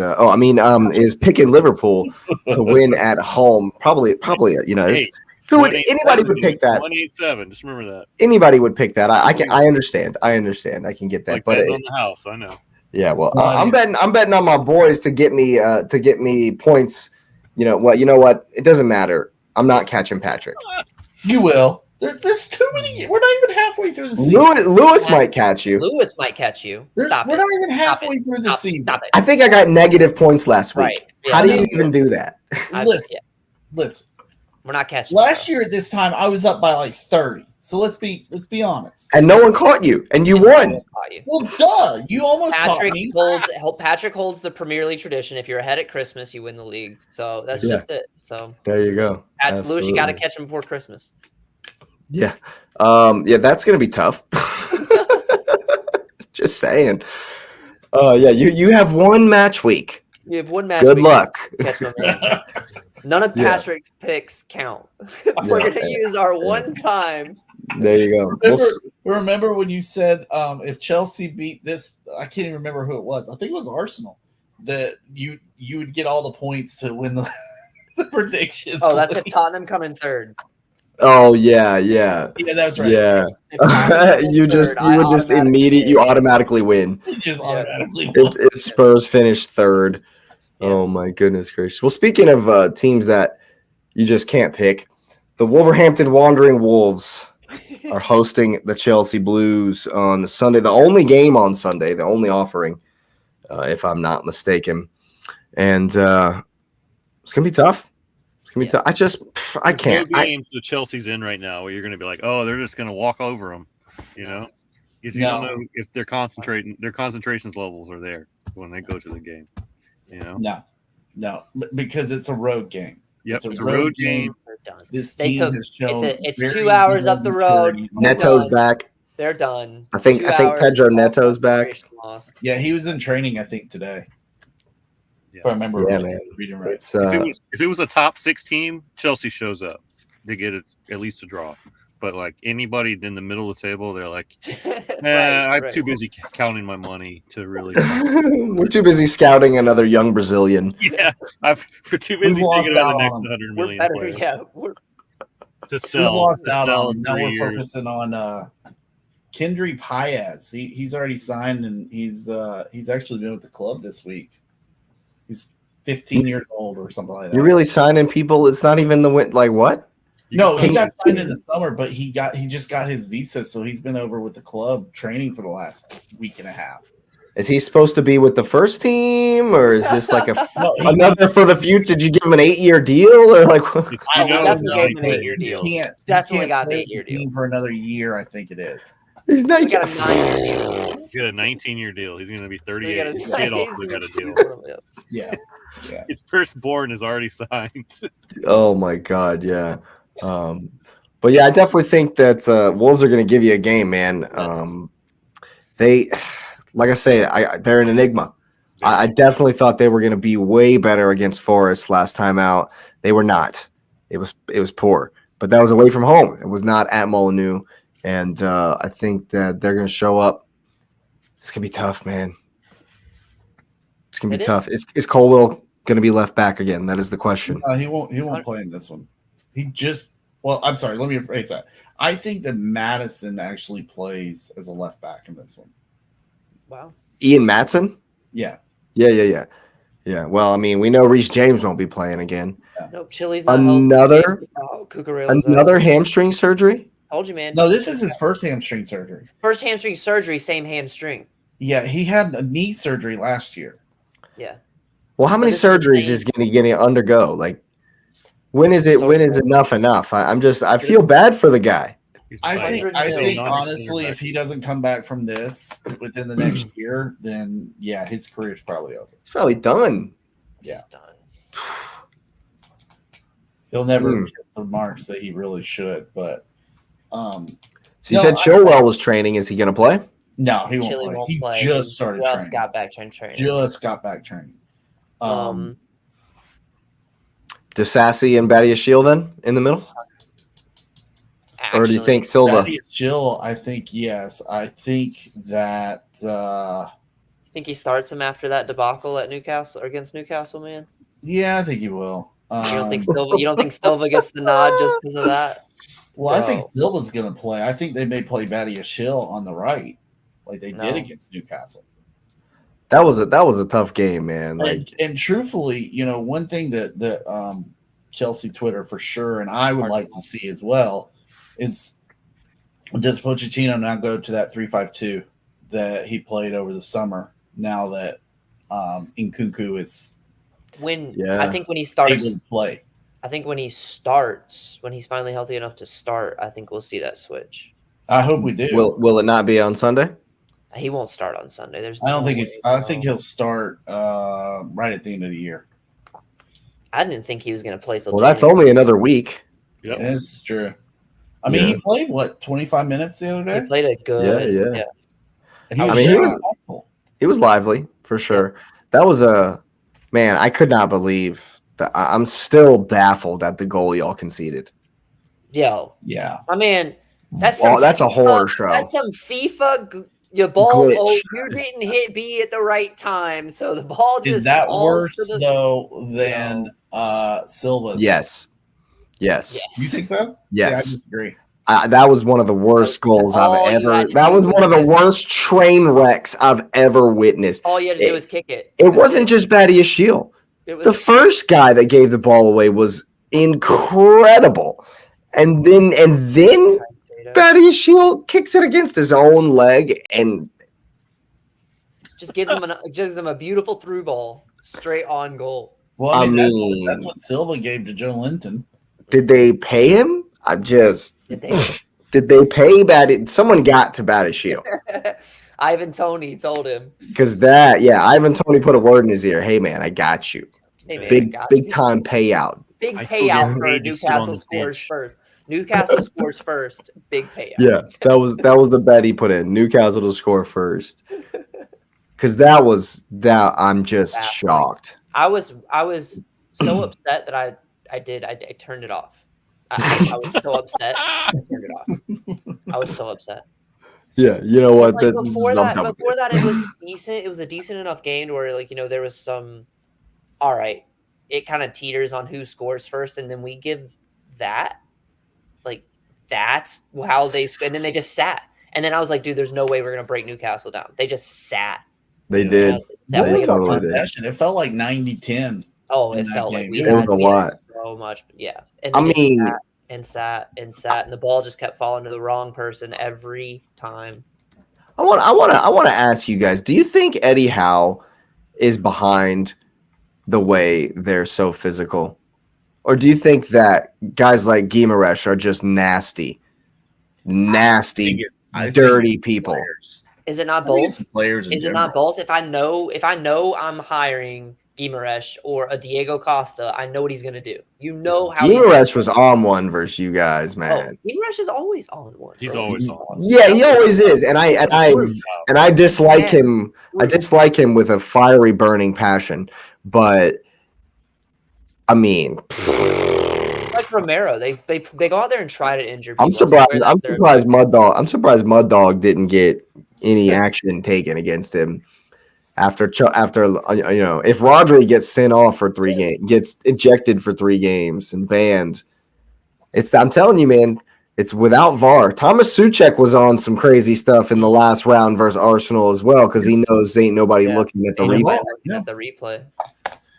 is picking Liverpool to win at home. Probably, anybody would pick that. 187. Just remember that. Anybody would pick that. I understand. I can get that. Like but on the house, I know. Yeah, well, I'm betting on my boys to get me points. You know what? It doesn't matter. I'm not catching Patrick. You will. There's too many. We're not even halfway through the season. Lewis might catch you. Lewis might catch you. We're not even halfway through the season. Stop it. I think I got negative points last week. Right. Yeah. How do you even do that? Listen. We're not catching. Last year at this time, I was up by like 30. So let's be honest. And no one caught you, and you won. Well, duh. You almost caught me. Patrick holds the Premier League tradition. If you're ahead at Christmas, you win the league. So that's just it. So there you go. Lewis, you got to catch him before Christmas. Yeah. That's going to be tough. Just saying. You have one match week. You have one match Good week. luck. None of Patrick's picks count. We're going to use our one time. There you go. Remember when you said if Chelsea beat this, I can't even remember who it was. I think it was Arsenal, that you would get all the points to win the predictions. Oh, that's if Tottenham come in third. Oh yeah. Yeah, that's right. Yeah, you automatically win. You just automatically win. If Spurs finish third. Yes. Oh my goodness gracious. Well, speaking of teams that you just can't pick, the Wolverhampton Wandering Wolves are hosting the Chelsea Blues on Sunday. The only game on Sunday, the only offering, if I'm not mistaken. And it's gonna be tough. It's gonna be tough. I can't. No games that Chelsea's in right now where you're gonna be like, oh, they're just gonna walk over them, because you don't know if they're concentrating. Their concentrations levels are there when they go to the game. No, because it's a road game. Yep, it's a road game. done. This They team took has shown it's very 2 hours little up the road. maturity. They're Neto's done. back. They're done. I think 2 hours, Pedro all Neto's back. concentration lost. Yeah, he was in training, I think, today. Yeah. If I remember Yeah, man. reading right. It's If it was a top 6 team, Chelsea shows up. They get it at least a draw. But like anybody in the middle of the table, they're like, I'm too busy counting my money to really. we're too busy scouting another young Brazilian. Yeah, we're too busy thinking about the next 100 We're million better. players Yeah, to We sell. lost out sell on. in Now 3 we're years. focusing on Kendry Paez. He's already signed, and he's actually been with the club this week. He's 15 years old or something like that. You're really signing people? It's not even the win. Like what? No, he Can- got signed in the summer, but he just got his visa, so he's been over with the club training for the last week and a half. Is he supposed to be with the first team, or is this like No, another for the future? Did you give him an 8-year deal, or like? It's, I you know, don't Definitely know, gave him an but 8-year deal. He Definitely can't got an play 8-year with the team deal. for another year. I think it is. He's not. We got a 9-year deal. you get a 19-year deal. He's going to be We 38. got a His kid also got a deal. Yeah, His firstborn is already signed. Oh my God, yeah. But yeah, I definitely think that Wolves are going to give you a game, man. They, like I say, they're an enigma. I definitely thought they were going to be way better against Forest last time out. They were not. It was poor, but that was away from home. It was not at Molineux, and I think that they're going to show up. It's going to be tough, man. It's going to be tough. Is Colwell going to be left back again? That is the question. he won't play in this one. Well, I'm sorry. Let me rephrase that. I think that Madison actually plays as a left back in this one. Wow. Ian Maatson? Yeah. Yeah. Well, I mean, we know Reece James won't be playing again. Nope. Chili's not Another healthy. Cucurella's another hamstring surgery? Told you, man. No, this is his first hamstring surgery. First hamstring surgery, same hamstring. Yeah, he had a knee surgery last year. Yeah. Well, how many this is surgeries is going to undergo? Like, when is enough? I feel bad for the guy. I think 100 million. honestly, if he doesn't come back from this within the next year, then yeah, his career's probably over. It's probably done. Yeah. He's done. He'll never hit the marks that he really should. But So you said Chilwell was training. Is he going to play? no, he Chili won't play. won't He play. just started Just training. got back to training. Just got back training. Disassi and Badiashile then in the middle? Or do you think Silva? Jill, I think yes. I think that Think he starts him after that debacle at Newcastle or against Newcastle, man? yeah, I think he will. You don't think Silva? You don't think Silva gets the nod just because of that? Well, I think No. Silva's going to play. I think they may play Badiashile on the right, like they No. did against Newcastle. That was a tough game, man. Like, And truthfully, one thing that Chelsea Twitter for sure, and I would like to see as well, is does Pochettino now go to that 3-5-2 that he played over the summer? Now that Nkunku is I think when he able starts, to play. I think when he's finally healthy enough to start, I think we'll see that switch. I hope we do. will it not be on Sunday? He won't start on Sunday. I don't think I think he'll start right at the end of the year. I didn't think he was going to play till. Well, that's January. only another week. Yep. It's true. I mean, he played 25 minutes the other day. He played a good. Yeah. And I mean, he was lively for sure. That was man. I could not believe that. I'm still baffled at the goal y'all conceded. Yo, Yeah. my man, that's a horror show. That's some FIFA. Your ball, Glitch. you didn't hit B at the right time, so the ball just Is that falls worse to the, though than Silva's? Yes. You think so? Yes. Yeah, I disagree. That was one of the worst goals all I've you ever. had to That do was one of the was- worst train wrecks I've ever witnessed. all you had to do was kick it. It wasn't just Badiashile. It was The first guy that gave the ball away was incredible, and then Badiashile kicks it against his own leg, and just gives him a beautiful through ball straight on goal. Well, I I mean, mean- that's what Silva gave to Joe Linton. did they pay him? Did they? Did they pay Someone got to Badiashile Ivan Toney told him, because Ivan Toney put a word in his ear. Hey man, I got you. "Hey man, Big got big you." time payout. Big I still get payout for paid to sit on Newcastle the scores bench. first. Newcastle scores first. Big payout. Yeah, that was the bet he put in. Newcastle to score first. Because that I'm just Baffling. shocked. I was so upset that I turned it off. I was so upset. I turned it off. I was so upset. Yeah, you know what? Like before that, it was decent. It was a decent enough game where there was some. All right, it kind of teeters on who scores first, and then we give that. Like that's how they. And then they just sat. And then I was like, dude, there's no way we're gonna break Newcastle down. They just sat. They did. That They was totally did. It felt like 90-10. Oh, in it that felt like game. we It was had a lot. so much. Yeah. And I they just mean, sat, and the ball just kept falling to the wrong person every time. I want to ask you guys, do you think Eddie Howe is behind the way they're so physical? Or do you think that guys like Guimaraes are just nasty, dirty people? Players. Is it not I think both? it's the players in Is it general. not both? If I know I'm hiring Guimaraes or a Diego Costa, I know what he's gonna do. You know how Guimaraes was on one versus you guys, man. Guimaraes is always on one. He's bro. always on. Yeah, he always is, and I dislike him. I dislike him with a fiery, burning passion. But I mean, like Romero, they go out there and try to injure people. I'm surprised Mud Dog didn't get any action taken against him after if Rodri gets sent off for 3 games, gets ejected for 3 games and banned. I'm telling you, man, it's without VAR. Thomas Suchek was on some crazy stuff in the last round versus Arsenal as well because he knows ain't nobody looking at the replay.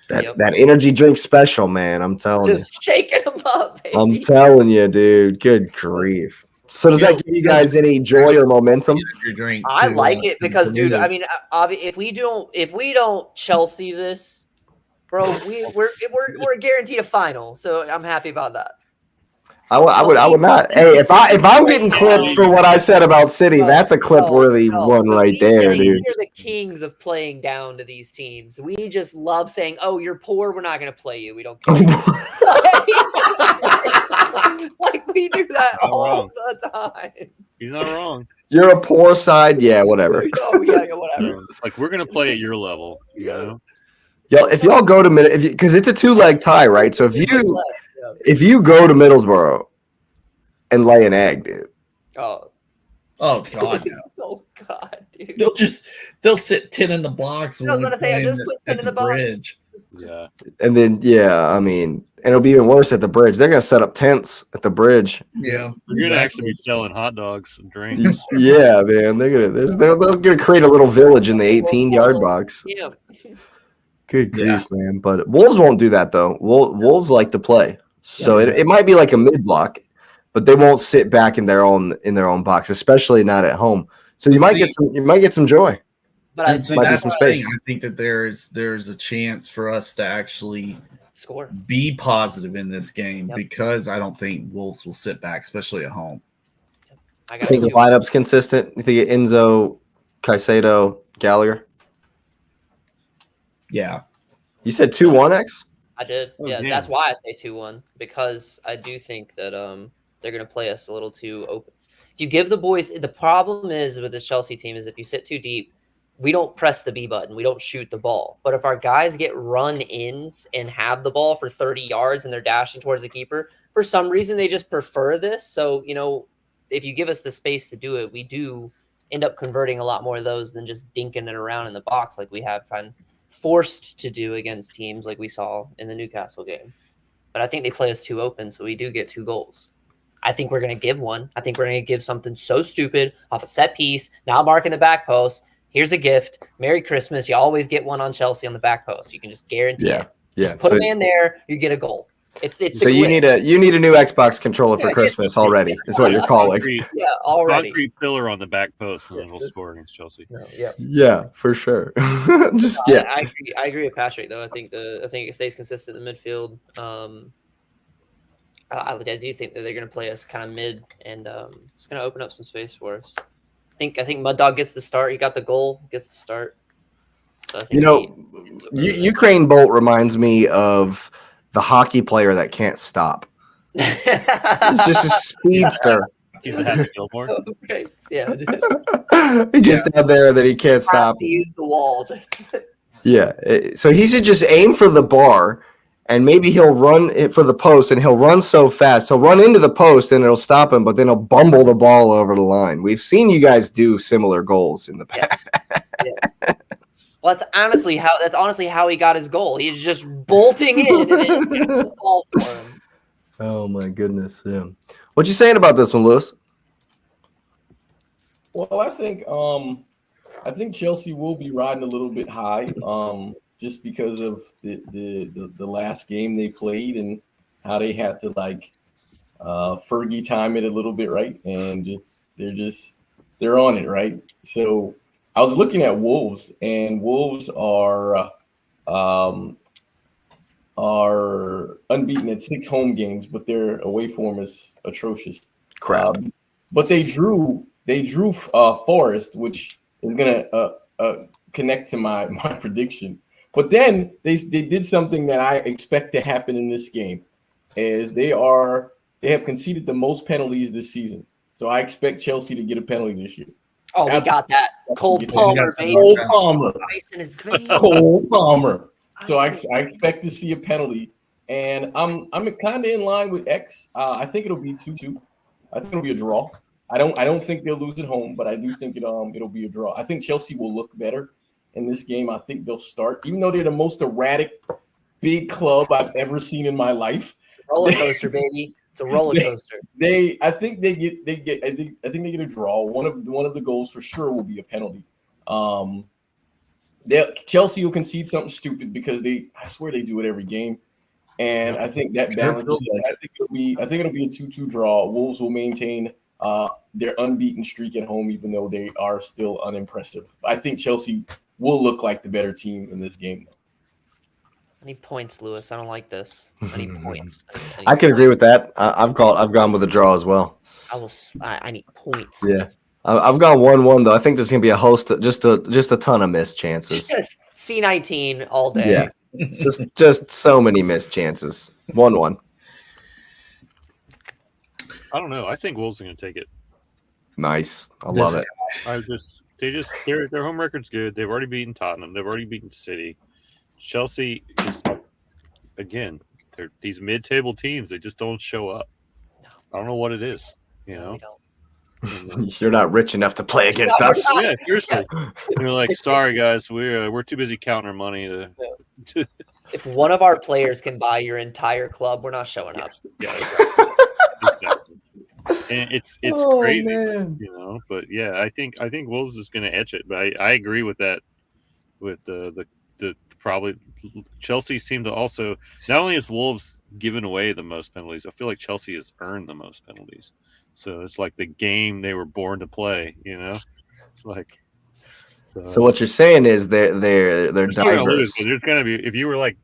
That energy drink special, man. I'm telling you. Just shaking them up, baby. I'm telling you, dude. Good grief. So does that give you guys any joy or momentum? I like it because, dude. I mean, if we don't Chelsea this, bro, we're guaranteed a final. So I'm happy about that. I would not. Hey, if I'm getting clips for what I said about City, that's a clip worthy one right there, dude. We're the kings of playing down to these teams. We just love saying, "Oh, you're poor. We're not going to play you. We don't care." Like we do that all the time. He's not wrong. You're a poor side, yeah, whatever. Oh yeah, whatever. It's like we're going to play at your level, you know. Yo, if y'all go to because it's a 2-leg tie, right? So if you go to Middlesbrough and lay an egg, dude. Oh God, no. Oh God, dude. They'll sit 10 in the box. I was gonna say, I just put 10 in the box. Bridge. Yeah. And then I mean, and it'll be even worse at the bridge. They're gonna set up tents at the bridge. Yeah, you're gonna actually be selling hot dogs and drinks. Yeah, man. They're gonna create a little village in the 18-yard box. Yeah. Good grief, man. But Wolves won't do that though. Wolves like to play. So it might be like a mid block, but they won't sit back in their own box, especially not at home. So you might get some joy. But I think that's some space. I think that there's a chance for us to actually score, be positive in this game because I don't think Wolves will sit back, especially at home. I think the lineup's consistent. You think Enzo, Caicedo, Gallagher? Yeah. You said 2-1X? I did. Yeah, that's why I say 2-1 because I do think that they're going to play us a little too open. If you give the boys, the problem is with this Chelsea team is if you sit too deep, we don't press the B button. We don't shoot the ball. But if our guys get run-ins and have the ball for 30 yards and they're dashing towards the keeper, for some reason they just prefer this. So, if you give us the space to do it, we do end up converting a lot more of those than just dinking it around in the box like we have been forced to do against teams like we saw in the Newcastle game. But I think they play us too open, so we do get 2 goals. I think we're going to give one. I think we're going to give something so stupid off a set piece, now marking the back post. Here's a gift. Merry Christmas. You always get one on Chelsea on the back post. You can just guarantee it. Yeah. Just put them in there, you get a goal. It's so you need a new Xbox controller for Christmas already. Is what you're calling. Already. Concrete pillar on the back post, and then we'll score against Chelsea. Yeah, for sure. I agree with Patrick though. I think it stays consistent in the midfield. I do think that they're going to play us kind of mid, and it's going to open up some space for us. I think Mud Dog gets the start. He got the goal, gets the start. So Ukraine Bolt reminds me of the hockey player that can't stop. He's just a speedster. He's the Happy Gilmore. Right. Yeah. He gets down there and then he can't stop. To use the wall. Yeah. So he should just aim for the bar, and maybe he'll run it for the post, and he'll run so fast. He'll run into the post and it'll stop him, but then he'll bumble the ball over the line. We've seen you guys do similar goals in the past. Yes. Well, that's honestly how he got his goal. He's just bolting in and then the ball for him. Oh my goodness. Yeah. What you saying about this one, Lewis? Well, I think Chelsea will be riding a little bit high, just because of the last game they played and how they had to Fergie time it a little bit, right? And they're on it, right? So I was looking at Wolves, and Wolves are unbeaten at 6 home games, but their away form is atrocious. Crap. But they drew Forest, which is gonna connect to my prediction. But then they did something that I expect to happen in this game, is they have conceded the most penalties this season. So I expect Chelsea to get a penalty this year. Oh, we got that. Cole Palmer, baby. Cole Palmer. Ice in his veins. Cole Palmer. So I expect to see a penalty, and I'm kind of in line with X. I think it'll be 2-2. I think it'll be a draw. I don't think they'll lose at home, but I do think it'll be a draw. I think Chelsea will look better in this game. I think they'll start, even though they're the most erratic big club I've ever seen in my life. It's a roller coaster, baby. It's a roller coaster. I think they get a draw. One of the goals for sure will be a penalty. Chelsea will concede something stupid because I swear they do it every game. And I think that balances. I think it'll be a 2-2 draw. Wolves will maintain their unbeaten streak at home, even though they are still unimpressive. I think Chelsea will look like the better team in this game. I need points, Lewis. I don't like this. I need points. I can agree with that. I've gone with a draw as well. I need points. Yeah. I've got 1-1 though. I think there's gonna be just a ton of missed chances. Just C19 all day. Yeah, just so many missed chances. 1-1. I don't know. I think Wolves are going to take it. Nice. I love it. Their home record's good. They've already beaten Tottenham. They've already beaten City. Chelsea is, again, they're these mid-table teams. They just don't show up. I don't know what it is. We don't. You're not rich enough to play against us. Yeah, seriously. You're like, sorry guys, we're too busy counting our money to. If one of our players can buy your entire club, we're not showing up. Yeah, exactly. And it's crazy, man. But yeah, I think Wolves is going to etch it. But I agree with that. With the probably Chelsea seem to also, not only has Wolves given away the most penalties, I feel like Chelsea has earned the most penalties. So it's like the game they were born to play. It's like. So what you're saying is they're diverse. There's gonna be, if you were like,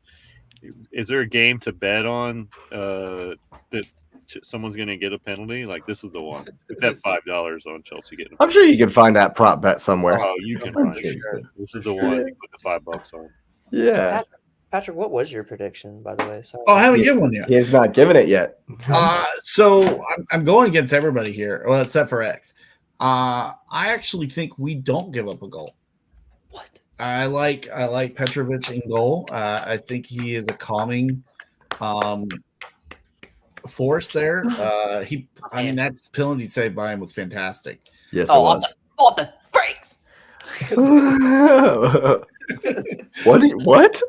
is there a game to bet on that someone's gonna get a penalty? Like, this is the one. If that $5 on Chelsea getting. I'm sure you can find that prop bet somewhere. Oh, you can find it. This is the one you put the $5 on. Yeah. Patrick, what was your prediction, by the way? Sorry. Oh, I haven't given one yet. He's not giving it yet. So I'm going against everybody here, well, except for X. I actually think we don't give up a goal. What? I like Petrovic in goal. I think he is a calming force there. That's penalty saved by him was fantastic. Yes, it was. What the freaks? What?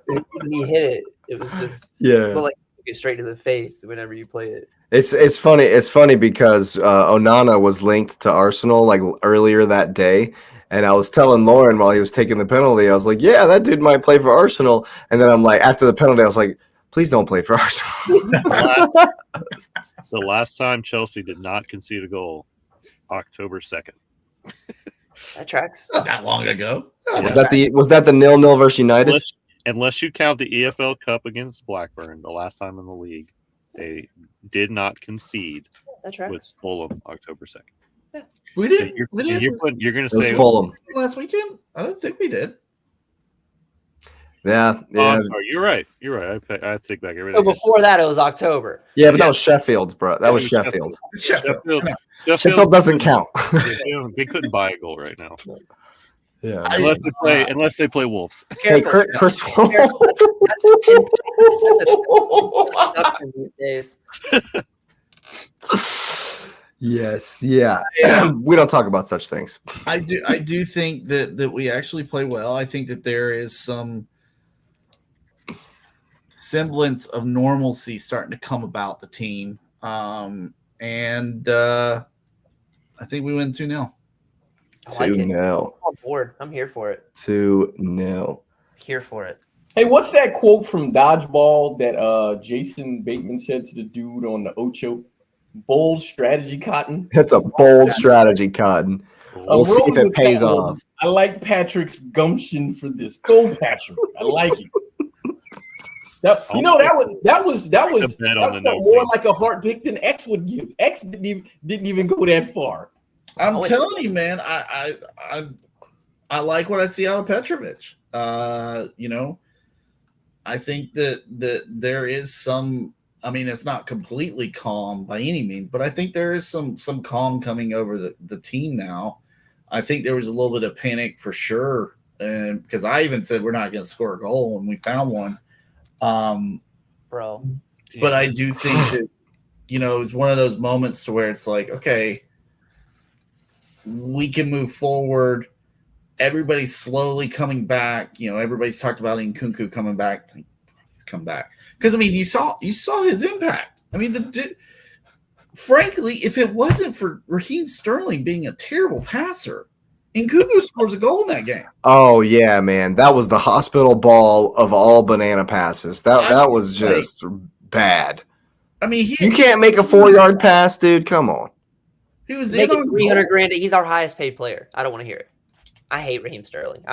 When he hit it, it was just like get straight to the face whenever you play it. It's funny. It's funny because Onana was linked to Arsenal like earlier that day, and I was telling Lauren while he was taking the penalty, I was like, "Yeah, that dude might play for Arsenal." And then I'm like, after the penalty, I was like, "Please don't play for Arsenal." The last time Chelsea did not concede a goal, October 2nd. That tracks. Not that long ago. Was that the 0-0 versus United? Unless you count the EFL Cup against Blackburn, the last time in the league, they did not concede. That tracks. With Fulham, October 2nd. Yeah. We did. You're going to It was say Fulham last weekend. I don't think we did. Yeah. Oh, I'm sorry. You're right. I take back everything. So before that, it was October. Yeah, but that was Sheffield's, bro. That was Sheffield. Sheffield. Sheffield. Sheffield doesn't count. They couldn't buy a goal right now. Yeah. Unless they play Wolves. Hey, Careful. Chris. That's these days. Yes. Yeah. We don't talk about such things. I do think that we actually play well. I think that there is some semblance of normalcy starting to come about the team. And I think we win 2-0. I like it. 2-0. I'm on board. I'm here for it. 2-0. Here for it. Hey, what's that quote from Dodgeball that Jason Bateman said to the dude on the Ocho? Bold strategy, Cotton. That's a bold strategy, Cotton. We'll see if it pays off. I like Patrick's gumption for this. Go, Patrick. I like it. That was more like a heart pick than X would give. X didn't even go that far. I'm telling you, man. I like what I see out of Petrovic. I think that there is some. I mean, it's not completely calm by any means, but I think there is some calm coming over the team now. I think there was a little bit of panic for sure, and because I even said we're not going to score a goal, and we found one. Bro. But I do think that it's one of those moments to where it's like, okay, we can move forward. Everybody's slowly coming back. Everybody's talked about Nkunku coming back. He's come back because you saw his impact. Frankly, if it wasn't for Raheem Sterling being a terrible passer, Nkunku scores a goal in that game. Oh yeah, man, that was the hospital ball of all banana passes. That was just bad. You can't make a 4-yard pass, dude. Come on. He was making $300,000. He's our highest paid player. I don't want to hear it. I hate Raheem Sterling.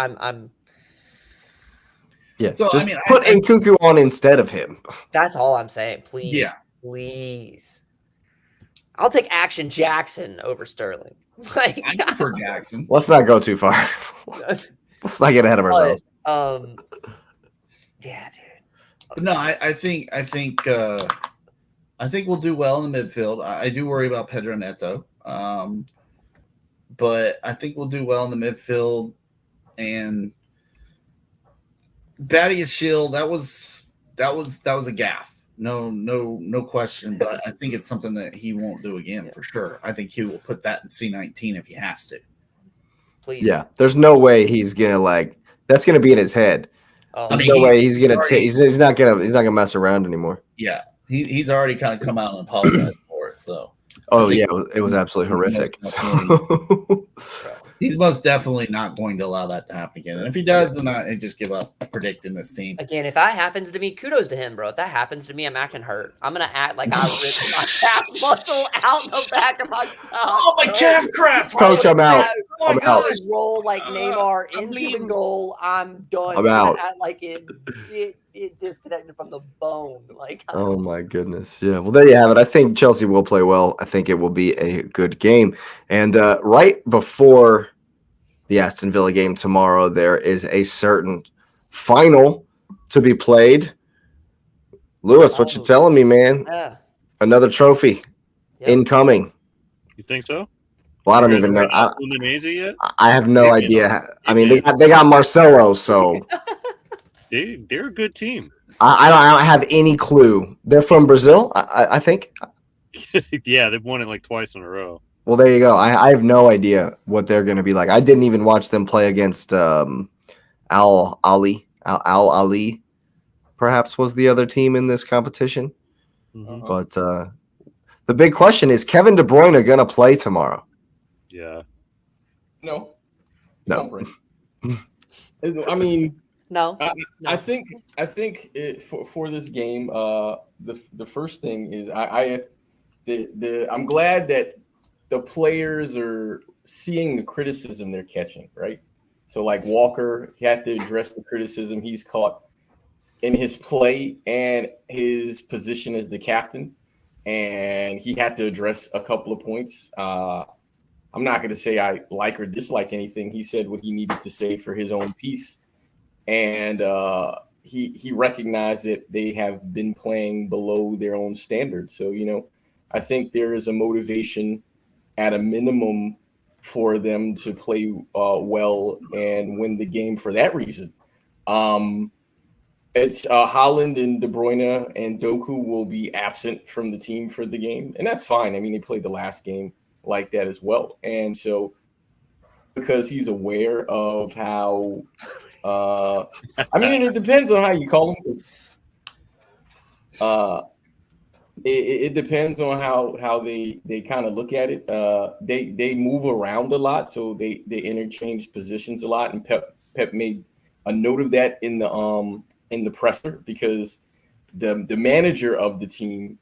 Yeah, so just put Nkunku on instead of him. That's all I'm saying. Please, please. I'll take Action Jackson over Sterling. I prefer Jackson. Let's not go too far. Let's not get ahead of ourselves. Yeah, dude. No, I think we'll do well in the midfield. I do worry about Pedro Neto, but I think we'll do well in the midfield. And Badiashile, that was a gaffe. No question. But I think it's something that he won't do again for sure. I think he will put that in C19 if he has to. Please. Yeah, there's no way he's gonna that's gonna be in his head. There's no way he's gonna he's not gonna mess around anymore. Yeah, he's already kind of come out and apologized for it. So. Oh yeah, it was absolutely horrific. He's most definitely not going to allow that to happen again. And if he does, then I just give up predicting this team. Again, if that happens to me, kudos to him, bro. If that happens to me, I'm acting hurt. I'm going to act like I ripped my calf muscle out the back of my sock. Oh, my calf crap. Coach, I'm out. I'm out. Roll like Neymar into the goal. I'm done. I'm out. Act like it disconnected from the bone. Oh, my goodness. Yeah, well, there you have it. I think Chelsea will play well. I think it will be a good game. And right before the Aston Villa game tomorrow, there is a certain final to be played. Lewis, what you telling me, man? Yeah. Another trophy incoming. You think so? Well, I don't even know. I have no idea. They got Marcelo, so they're a good team. I don't have any clue. They're from Brazil, I think. Yeah, they've won it twice in a row. Well, there you go. I have no idea what they're going to be like. I didn't even watch them play against Al Ali. Al Ali, perhaps, was the other team in this competition. Mm-hmm. But the big question is, Kevin De Bruyne going to play tomorrow? Yeah. No. No. I think for this game, the first thing is I'm glad that the players are seeing the criticism they're catching, right? So Walker, he had to address the criticism he's caught in his play and his position as the captain, and he had to address a couple of points. I'm not going to say I like or dislike anything. He said what he needed to say for his own piece. And he recognized that they have been playing below their own standards. So, I think there is a motivation at a minimum for them to play well and win the game for that reason. It's Haaland and De Bruyne and Doku will be absent from the team for the game, and that's fine. I mean, they played the last game like that as well. And so because he's aware of how it depends on how you call him. It depends on how they kind of look at it. They move around a lot, so they interchange positions a lot. And Pep made a note of that in the presser, because the manager of the team,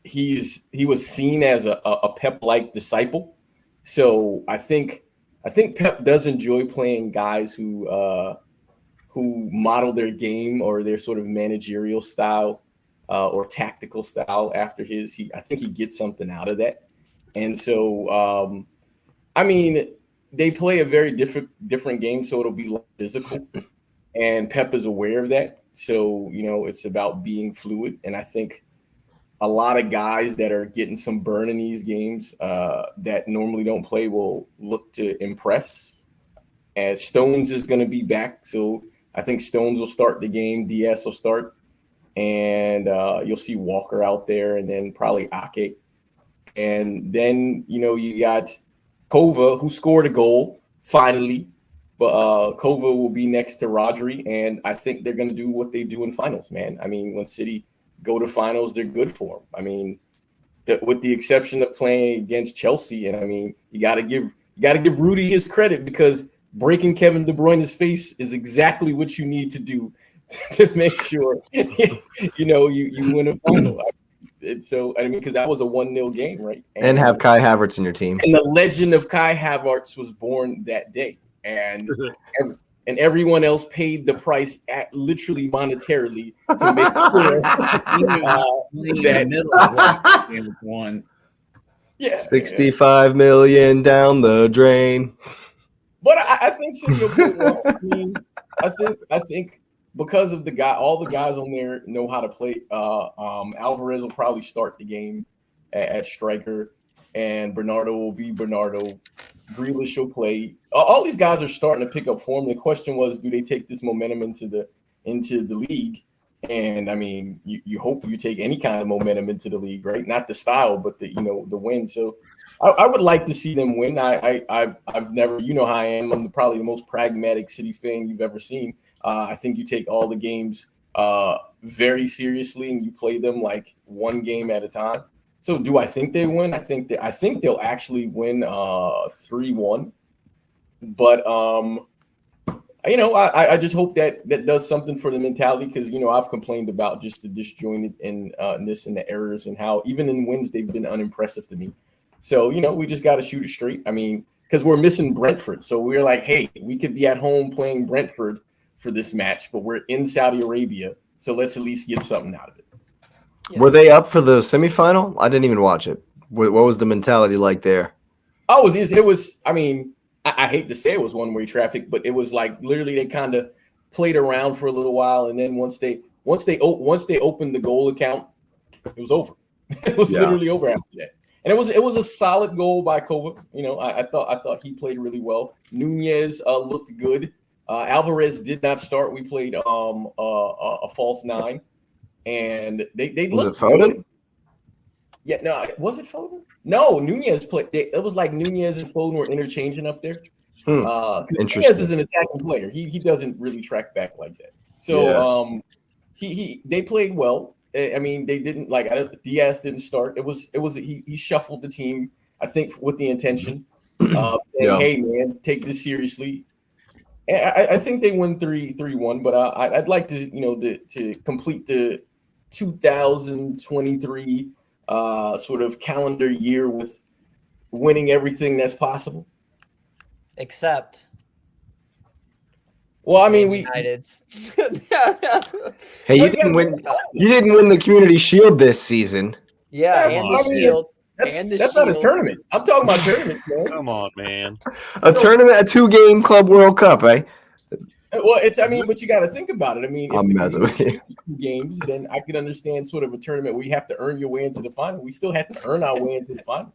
he was seen as a Pep-like disciple. So I think Pep does enjoy playing guys who model their game or their sort of managerial style or tactical style after his. I think he gets something out of that. And so, they play a very different game, so it'll be less physical. And Pep is aware of that. So, it's about being fluid. And I think a lot of guys that are getting some burn in these games that normally don't play will look to impress. As Stones is going to be back. So I think Stones will start the game. DS will start. And you'll see Walker out there, and then probably Ake. And then, you got Kova, who scored a goal, finally. But Kova will be next to Rodri, and I think they're going to do what they do in finals, man. I mean, when City go to finals, they're good for them. I mean, with the exception of playing against Chelsea, and you got to give Rudy his credit, because breaking Kevin De Bruyne's face is exactly what you need to do to make sure you win a final. Because that was a 1-0 game, right? And have Kai Havertz in your team. And the legend of Kai Havertz was born that day. And everyone else paid the price literally monetarily to make sure that one. Yeah, 65 million down the drain. But I think City will play well. I think because of all the guys on there know how to play. Alvarez will probably start the game at striker, and Bernardo will be Bernardo. Grealish will play. All these guys are starting to pick up form. The question was, do they take this momentum into the league? And you hope you take any kind of momentum into the league, right? Not the style, but the win. So I would like to see them win. I've never, how I am. I'm probably the most pragmatic City fan you've ever seen. I think you take all the games very seriously, and you play them like one game at a time. So do I think they win? I think they'll actually win 3-1. But I just hope that does something for the mentality, because I've complained about just the disjointed and the errors, and how even in wins they've been unimpressive to me. So we just got to shoot it straight. Because we're missing Brentford, so we're like, hey, we could be at home playing Brentford for this match, but we're in Saudi Arabia, so let's at least get something out of it. Yeah. Were they up for the semifinal? I didn't even watch it. What was the mentality like there? Oh, it was. I hate to say it was one-way traffic, but it was like literally they kind of played around for a little while, and then once they opened the goal account, it was over. It was literally over after that. And it was a solid goal by Kova. I thought he played really well. Nunez looked good. Alvarez did not start. We played a false 9. And they was it Foden? Good. Yeah, no, was it Foden? No, Nunez played. It was like Nunez and Foden were interchanging up there. Interesting. Nunez is an attacking player. He doesn't really track back like that. So they played well. They didn't Diaz didn't start. He shuffled the team, I think, with the intention saying, hey man, take this seriously. I think they win 3-1, but I'd like to to complete the 2023 sort of calendar year with winning everything that's possible. Except, well, we United's. Hey, you didn't win. You didn't win the Community Shield this season. Yeah, and the Shield. That's not a tournament. I'm talking about tournaments, man. Come on, man. A tournament, a 2-game Club World Cup, eh? Well, it's. I mean, but you got to think about it. I mean, if I'm the messing with you. community games, then I could understand sort of a tournament where you have to earn your way into the final. We still have to earn our way into the final.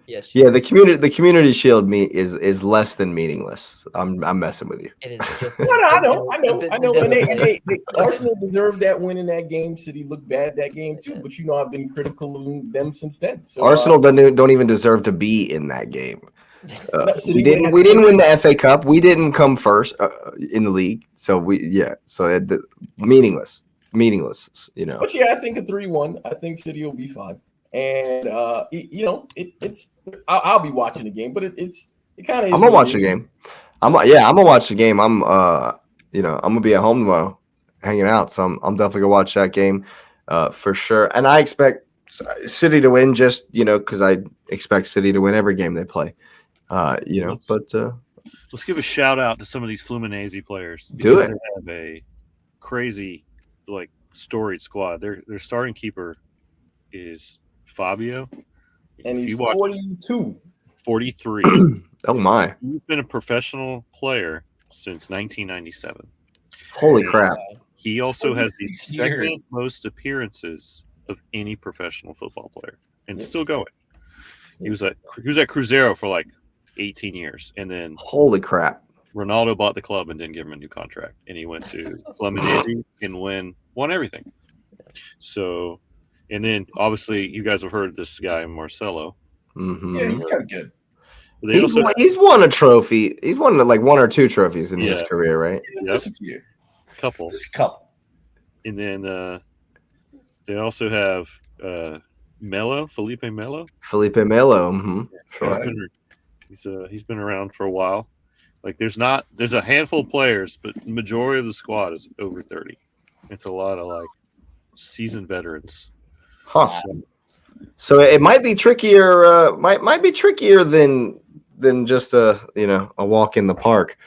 Yes. Yeah, the community shield is less than meaningless. I'm messing with you. It is just. No, I know. And Definitely. Arsenal deserved that win in that game. City looked bad that game too, but I've been critical of them since then. So, Arsenal don't even deserve to be in that game. City We didn't win the FA Cup. We didn't come first in the league. So meaningless. You know. But yeah, I think a 3-1. I think City will be fine. And I'll be watching the game, but it kind of. I'm gonna watch the game. I'm gonna watch the game. I'm gonna be at home tomorrow, hanging out. So I'm definitely gonna watch that game, for sure. And I expect City to win, just because I expect City to win every game they play. Let's give a shout out to some of these Fluminense players. Do it. They have a crazy, storied squad. Their starting keeper is Fabio, and he's 42. 43. Oh my! He's been a professional player since 1997. Holy crap! He also has the 46 years. second most appearances of any professional football player, and still going. He was at Cruzeiro for 18 years, and then Holy crap! Ronaldo bought the club and didn't give him a new contract, and he went to Fluminense and won everything. So. And then, obviously, you guys have heard of this guy, Marcelo. Mm-hmm. Yeah, he's kind of good. He's won a trophy. He's won one or two trophies in his career, right? Yeah, just a few. Couple. And then they also have Felipe Melo. Felipe Melo. Mm-hmm. Sure. He's been around for a while. There's a handful of players, but the majority of the squad is over 30. It's a lot of seasoned veterans. Huh. So it might be trickier. Might be trickier than just a walk in the park.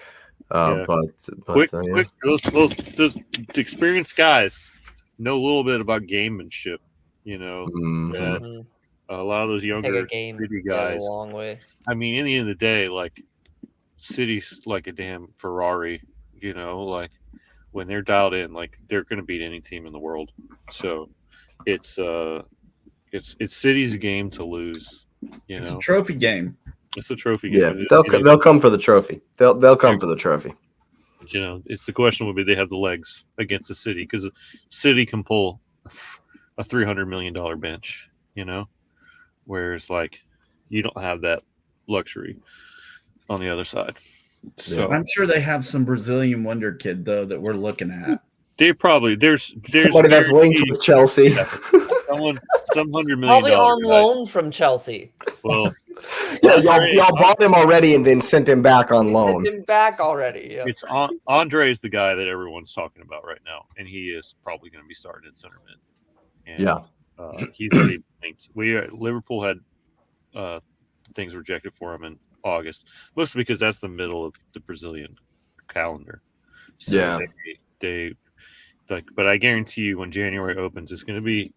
Those experienced guys know a little bit about gamemanship. Mm-hmm. A lot of those younger City guys. A long way. I mean, in the end of the day, City's like a damn Ferrari. When they're dialed in, they're going to beat any team in the world. So. It's City's game to lose. It's a trophy game. It's a trophy game. Yeah, they'll come for the trophy. They'll come for the trophy. It's the question would be they have the legs against the City, because City can pull a $300 million bench. Whereas you don't have that luxury on the other side. So I'm sure they have some Brazilian wonder kid though that we're looking at. They probably there's somebody that's linked with Chelsea. Some $100 million. Probably on loan from Chelsea. Well, y'all bought him already and then sent him back on loan. Sent him back already. Yeah. It's Andre is the guy that everyone's talking about right now, and he is probably going to be starting at center mid. And, he's already linked. Liverpool had things rejected for him in August, mostly because that's the middle of the Brazilian calendar. So they but I guarantee you when January opens, it's going to be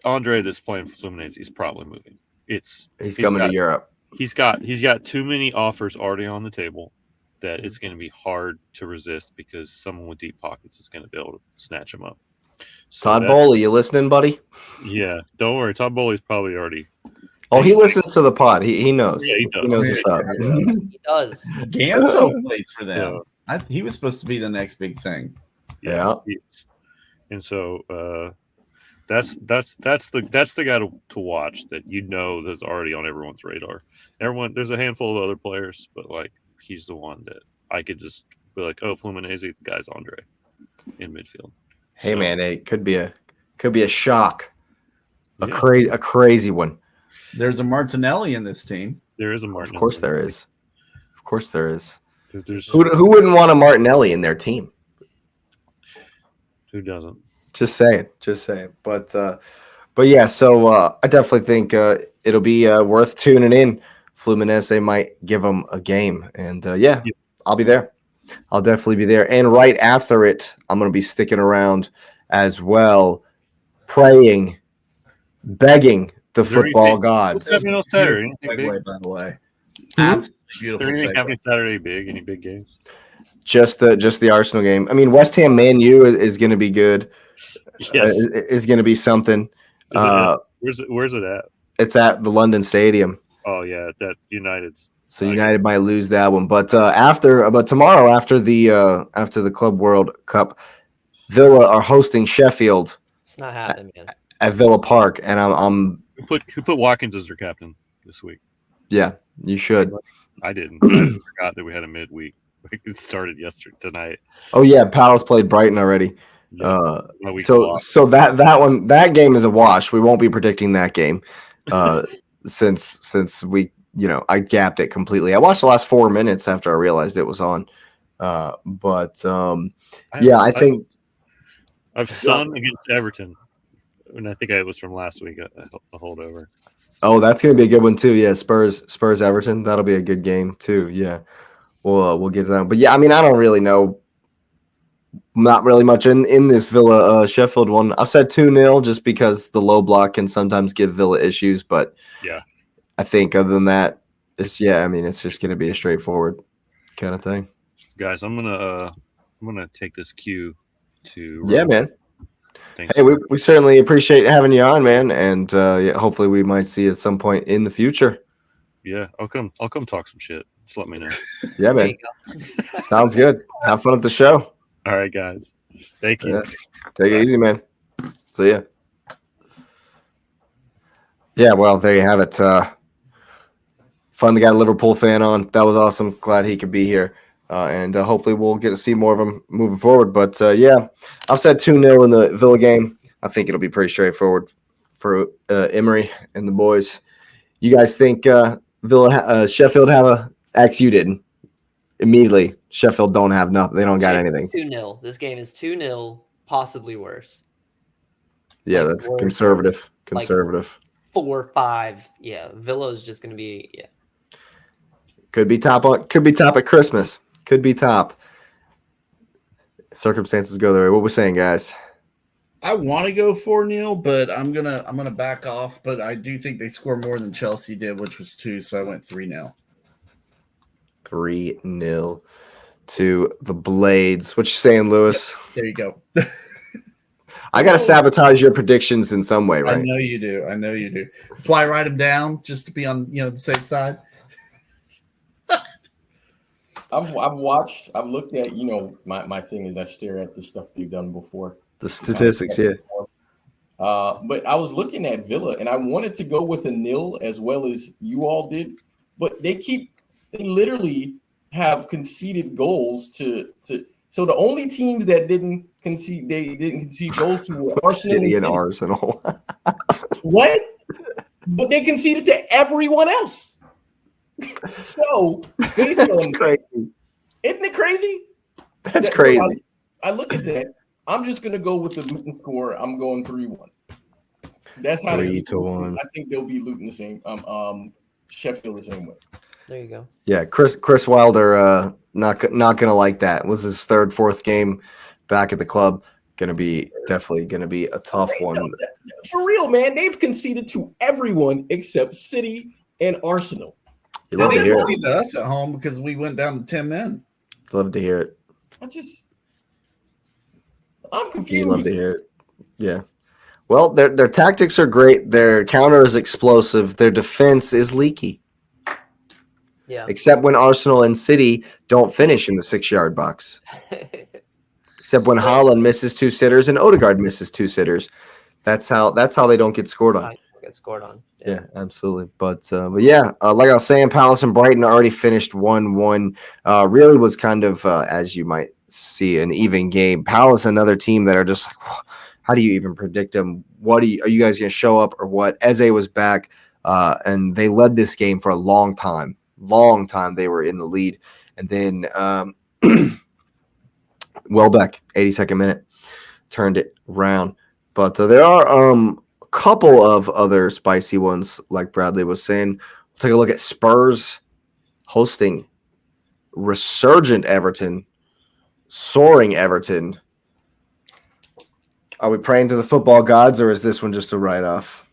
Andre that's playing for Fluminense. He's probably moving. He's coming to Europe. He's got too many offers already on the table that it's going to be hard to resist, because someone with deep pockets is going to be able to snatch him up. So Todd Bowley, you listening, buddy? Yeah, don't worry. Todd Bowley's probably already. Oh, he listens to the pod. He knows. Yeah, he does. He knows what's up. He does. Ganso plays for them. He was supposed to be the next big thing. Yeah. And so that's the guy to watch that that's already on everyone's radar. There's a handful of other players, but he's the one that I could just be Fluminense, the guy's Andre in midfield. Hey man, it could be a shock. A crazy one. There's a Martinelli in this team. There is a Martinelli. Of course there is. Who wouldn't want a Martinelli in their team? Who doesn't? Just saying. But yeah, so I definitely think it'll be worth tuning in. Fluminense might give them a game, and I'll be there. I'll definitely be there. And right after it, I'm going to be sticking around as well, praying, begging the football gods. What's happening on Saturday? By the way, Is there anything happening Saturday big? Any big games? Just the Arsenal game. I mean, West Ham Man U is going to be good. Yes. Is going to be something. Where's it at? It's at the London Stadium. Oh yeah, that United's. So United might lose that one, but tomorrow after the Club World Cup, Villa are hosting Sheffield. It's not happening, man. At Villa Park, and I'm who put Watkins as their captain this week? Yeah, you should. I didn't. I forgot that we had a midweek. It started tonight. Oh yeah, Palace played Brighton already. Yeah, so that game is a wash. We won't be predicting that game, since we I gapped it completely. I watched the last 4 minutes after I realized it was on, I think I've Son against Everton, and I think it was from last week a holdover. Oh, that's gonna be a good one too. Yeah, Spurs Everton. That'll be a good game too. Yeah, we'll get to that. But yeah, I mean, I don't really know. Not really much in this Villa Sheffield one. I've said 2-0 just because the low block can sometimes give Villa issues. But yeah, I think other than that, it's just gonna be a straightforward kind of thing. Guys, I'm gonna take this cue to man. Thanks. Hey, we certainly appreciate having you on, man, and hopefully we might see you at some point in the future. Yeah, I'll come talk some shit. Just let me know. Yeah, man. Sounds good. Have fun at the show. All right, guys. Thank you. Yeah. Take it easy, man. See ya. Yeah, well, there you have it. Finally got a Liverpool fan on. That was awesome. Glad he could be here. And hopefully we'll get to see more of them moving forward. But I've said 2-0 in the Villa game. I think it'll be pretty straightforward for Emery and the boys. You guys think Sheffield have a X? You didn't. Immediately, Sheffield don't have nothing. They don't got anything. 2-0. This game is 2-0, possibly worse. Yeah, that's conservative. Conservative. 4-5. Yeah, Villa is just going to be Could be top at Christmas. Could be top. Circumstances go their way. What we're saying, guys. I want to go 4-0, but I'm gonna back off. But I do think they score more than Chelsea did, which was 2. So I went 3-0. 3-0 to the Blades. What you saying, Lewis? There you go. I gotta sabotage your predictions in some way, right? I know you do. That's why I write them down, just to be on the safe side. I've looked at, my thing is I stare at the stuff they've done before. The statistics, yeah. But I was looking at Villa and I wanted to go with a 0 as well as you all did, but they literally have conceded goals to so the only teams that didn't concede goals to were Arsenal and Arsenal. What? But they conceded to everyone else. So that's crazy. Isn't it crazy? That's crazy. So I look at that. I'm just gonna go with the Luton score. I'm going 3-1. That's how 3-1. I think they'll be Luton the same. Sheffield the same way. There you go. Yeah, Chris Wilder not gonna like that. It was his third, fourth game back at the club. Definitely gonna be a tough one. For real, man. They've conceded to everyone except City and Arsenal. You love to hear it. Conceded to us at home because we went down to 10 men. Love to hear it. I'm confused. You love to hear it. Yeah. Well, their tactics are great. Their counter is explosive. Their defense is leaky. Yeah. Except when Arsenal and City don't finish in the 6-yard box. Except when Haaland misses 2 sitters and Odegaard misses 2 sitters. That's how they don't get scored on. Get scored on. Yeah, absolutely. But yeah, like I was saying, Palace and Brighton already finished 1-1. Really was kind of, as you might see, an even game. Palace, another team that are just like, how do you even predict them? Are you guys going to show up or what? Eze was back, and they led this game for a long time. Long time they were in the lead. And then Welbeck, 82nd minute, turned it around. But there are a couple of other spicy ones, like Bradley was saying. We'll take a look at Spurs hosting resurgent Everton, soaring Everton. Are we praying to the football gods, or is this one just a write-off?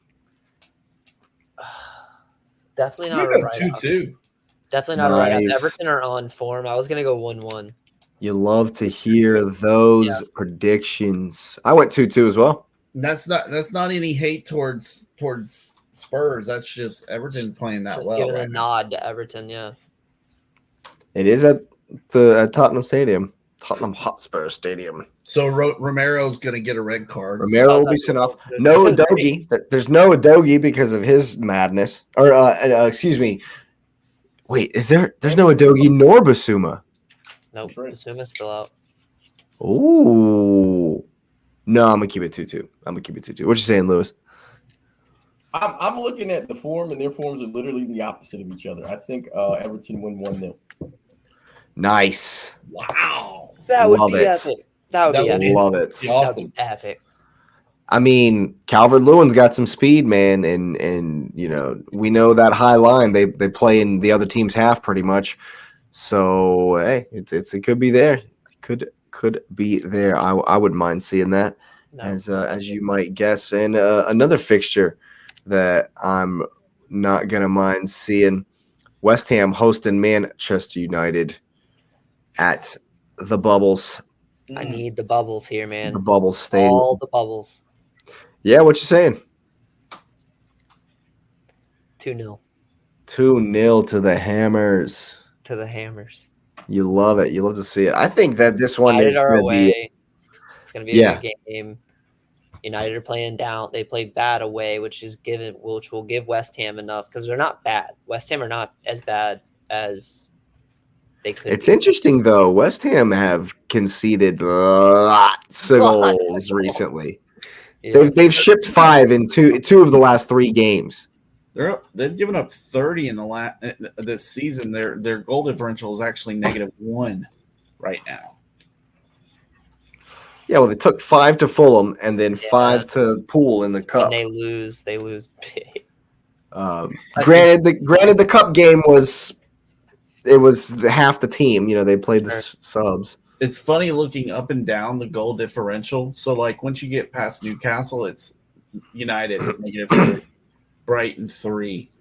Definitely not a write-off. 2-2. Definitely not a write-off. Everton are on form. I was going to go 1-1. You love to hear those predictions. I went 2-2 as well. That's not any hate towards Spurs. That's just Everton playing that Just well giving right a now. nod to Everton. Yeah. It is at the Tottenham Stadium, Tottenham Hotspur Stadium. So Romero's going to get a red card. Romero will be sent off. No Udogie. There's no Udogie because of his madness. Or excuse me. Wait, is there? There's no Udogie nor Basuma. Nope. Basuma's still out. Ooh. No, I'm gonna keep it 2-2. What you saying, Lewis? I'm looking at the form, and their forms are literally the opposite of each other. I think Everton win 1-0. Nice. Wow. That would Love be it. epic. That would be epic. Love it. Awesome. That would be epic. I mean, Calvert-Lewin's got some speed, man, and you know we know that high line they play in the other team's half pretty much. So hey, it could be there. Could be there. I wouldn't mind seeing that as you might guess. And another fixture that I'm not gonna mind seeing: West Ham hosting Manchester United at the Bubbles. I need the bubbles here, man. The Bubbles Stadium. All the bubbles. Yeah, what you saying? 2-0 2-0 to the Hammers. to the Hammers. You love it. You love to see it. I think that this one United is are going to away. be. It's going to be a good game. United are playing down. They play bad away, which will give West Ham enough because they're not bad. West Ham are not as bad as they could. It's interesting though. West Ham have conceded lots of goals recently. Yeah. They've shipped 5 in two of the last 3 games. They've given up 30 in this season. Their goal differential is actually -1 right now. Yeah, well, they took 5 to Fulham and then 5 to Pool in the cup. And they lose big. Granted, the cup game was half the team. You know, they played the subs. It's funny looking up and down the goal differential. So, like, once you get past Newcastle, it's United -3, Brighton 3,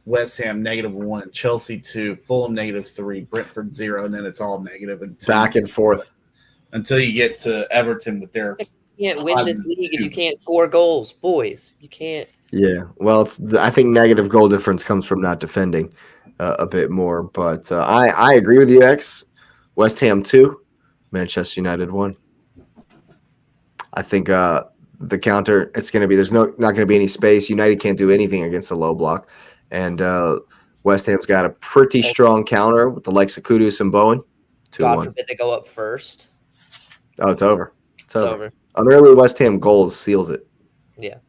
West Ham -1, Chelsea 2, Fulham -3, Brentford 0, and then it's all negative back and forth until you get to Everton with their. You can't win this league if you can't score goals, boys. You can't. Yeah, well, I think negative goal difference comes from not defending a bit more, but I agree with you, X. West Ham 2, Manchester United 1. I think the counter, it's going to be, there's not going to be any space. United can't do anything against the low block. And West Ham's got a pretty strong counter with the likes of Kudus and Bowen. 2-1. God forbid they go up first. Oh, it's over. It's over. An early West Ham goal seals it. Yeah.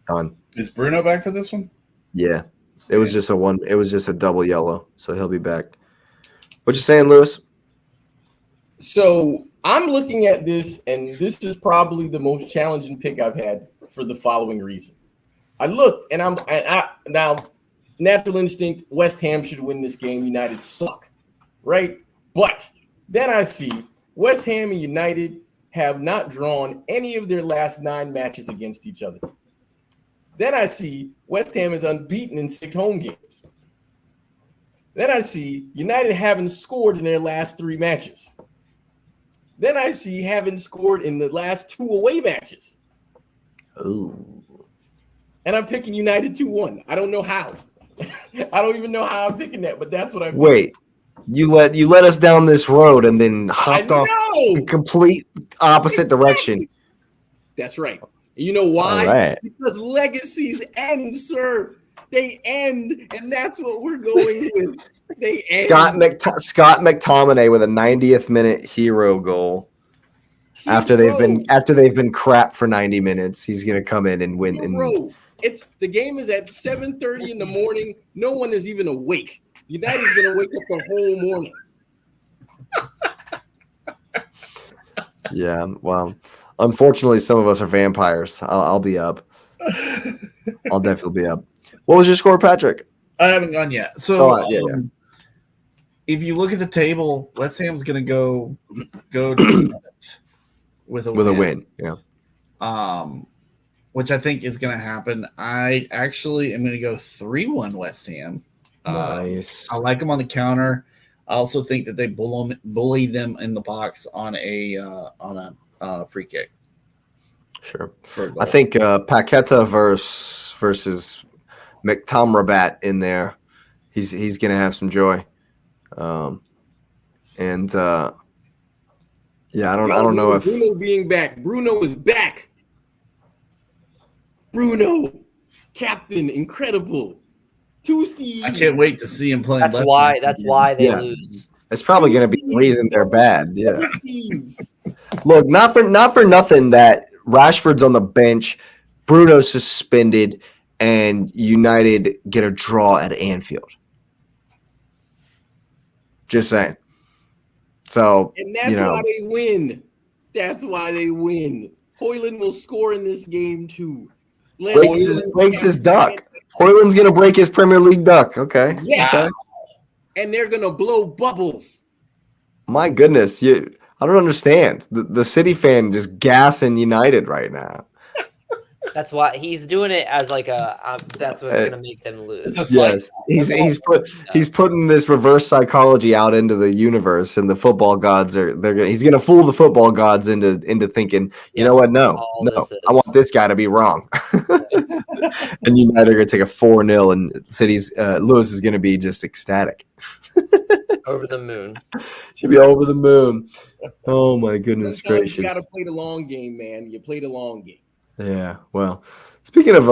Done. Is Bruno back for this one? Yeah. It was just a double yellow, so he'll be back. What you saying, Lewis? So I'm looking at this, and this is probably the most challenging pick I've had for the following reason. I look, and now natural instinct, West Ham should win this game. United suck, right? But then I see West Ham and United have not drawn any of their last 9 matches against each other. Then I see West Ham is unbeaten in 6 home games. Then I see United haven't scored in their last 3 matches. Then I see haven't scored in the last 2 away matches. Ooh. And I'm picking United 2-1. I don't know how. I don't even know how I'm picking that, but that's what I'm Wait. You let us down this road and then hopped off the complete opposite direction. That's right. You know why? Right. Because legacies end, sir. They end, and that's what we're going with. They end. Scott McTominay with a 90th minute hero goal. After they've been crap for 90 minutes, he's gonna come in and win. The game is at 7:30 in the morning. No one is even awake. United's gonna wake up the whole morning. Yeah, well, unfortunately, some of us are vampires. I'll be up. I'll definitely be up. What was your score, Patrick? I haven't gone yet. So, yeah. If you look at the table, West Ham's going to go to 7th with a win. Yeah. Which I think is going to happen. I actually am going to go 3-1 West Ham. Nice. I like them on the counter. I also think that they bully them in the box on a free kick. Sure. I think Paqueta versus McTomrabat in there. He's going to have some joy. Yeah, I don't know if Bruno being back. Bruno is back. Bruno, captain, incredible. 2 seasons. I can't wait to see him playing. That's why they lose. it's probably going to be the reason they're bad. Yeah. 2 seasons. Look, not for nothing that Rashford's on the bench, Bruno's suspended, and United get a draw at Anfield. Just saying. So, And that's why they win. That's why they win. Hoyland will score in this game too. Breaks his duck. Hoyland's going to break his Premier League duck. Okay. Yes. Okay. And they're going to blow bubbles. My goodness. I don't understand. The City fan just gassing United right now. That's why he's doing it as like that's what's going to make them lose. Yes, he's putting this reverse psychology out into the universe, and the football gods he's going to fool the football gods into thinking, you know what? No, I want this guy to be wrong. And United are going to take a 4-0, and City's Lewis is going to be just ecstatic. Over the moon. Should be over the moon. Oh my goodness gracious! You got to play the long game, man. You play the long game. Yeah, well, speaking of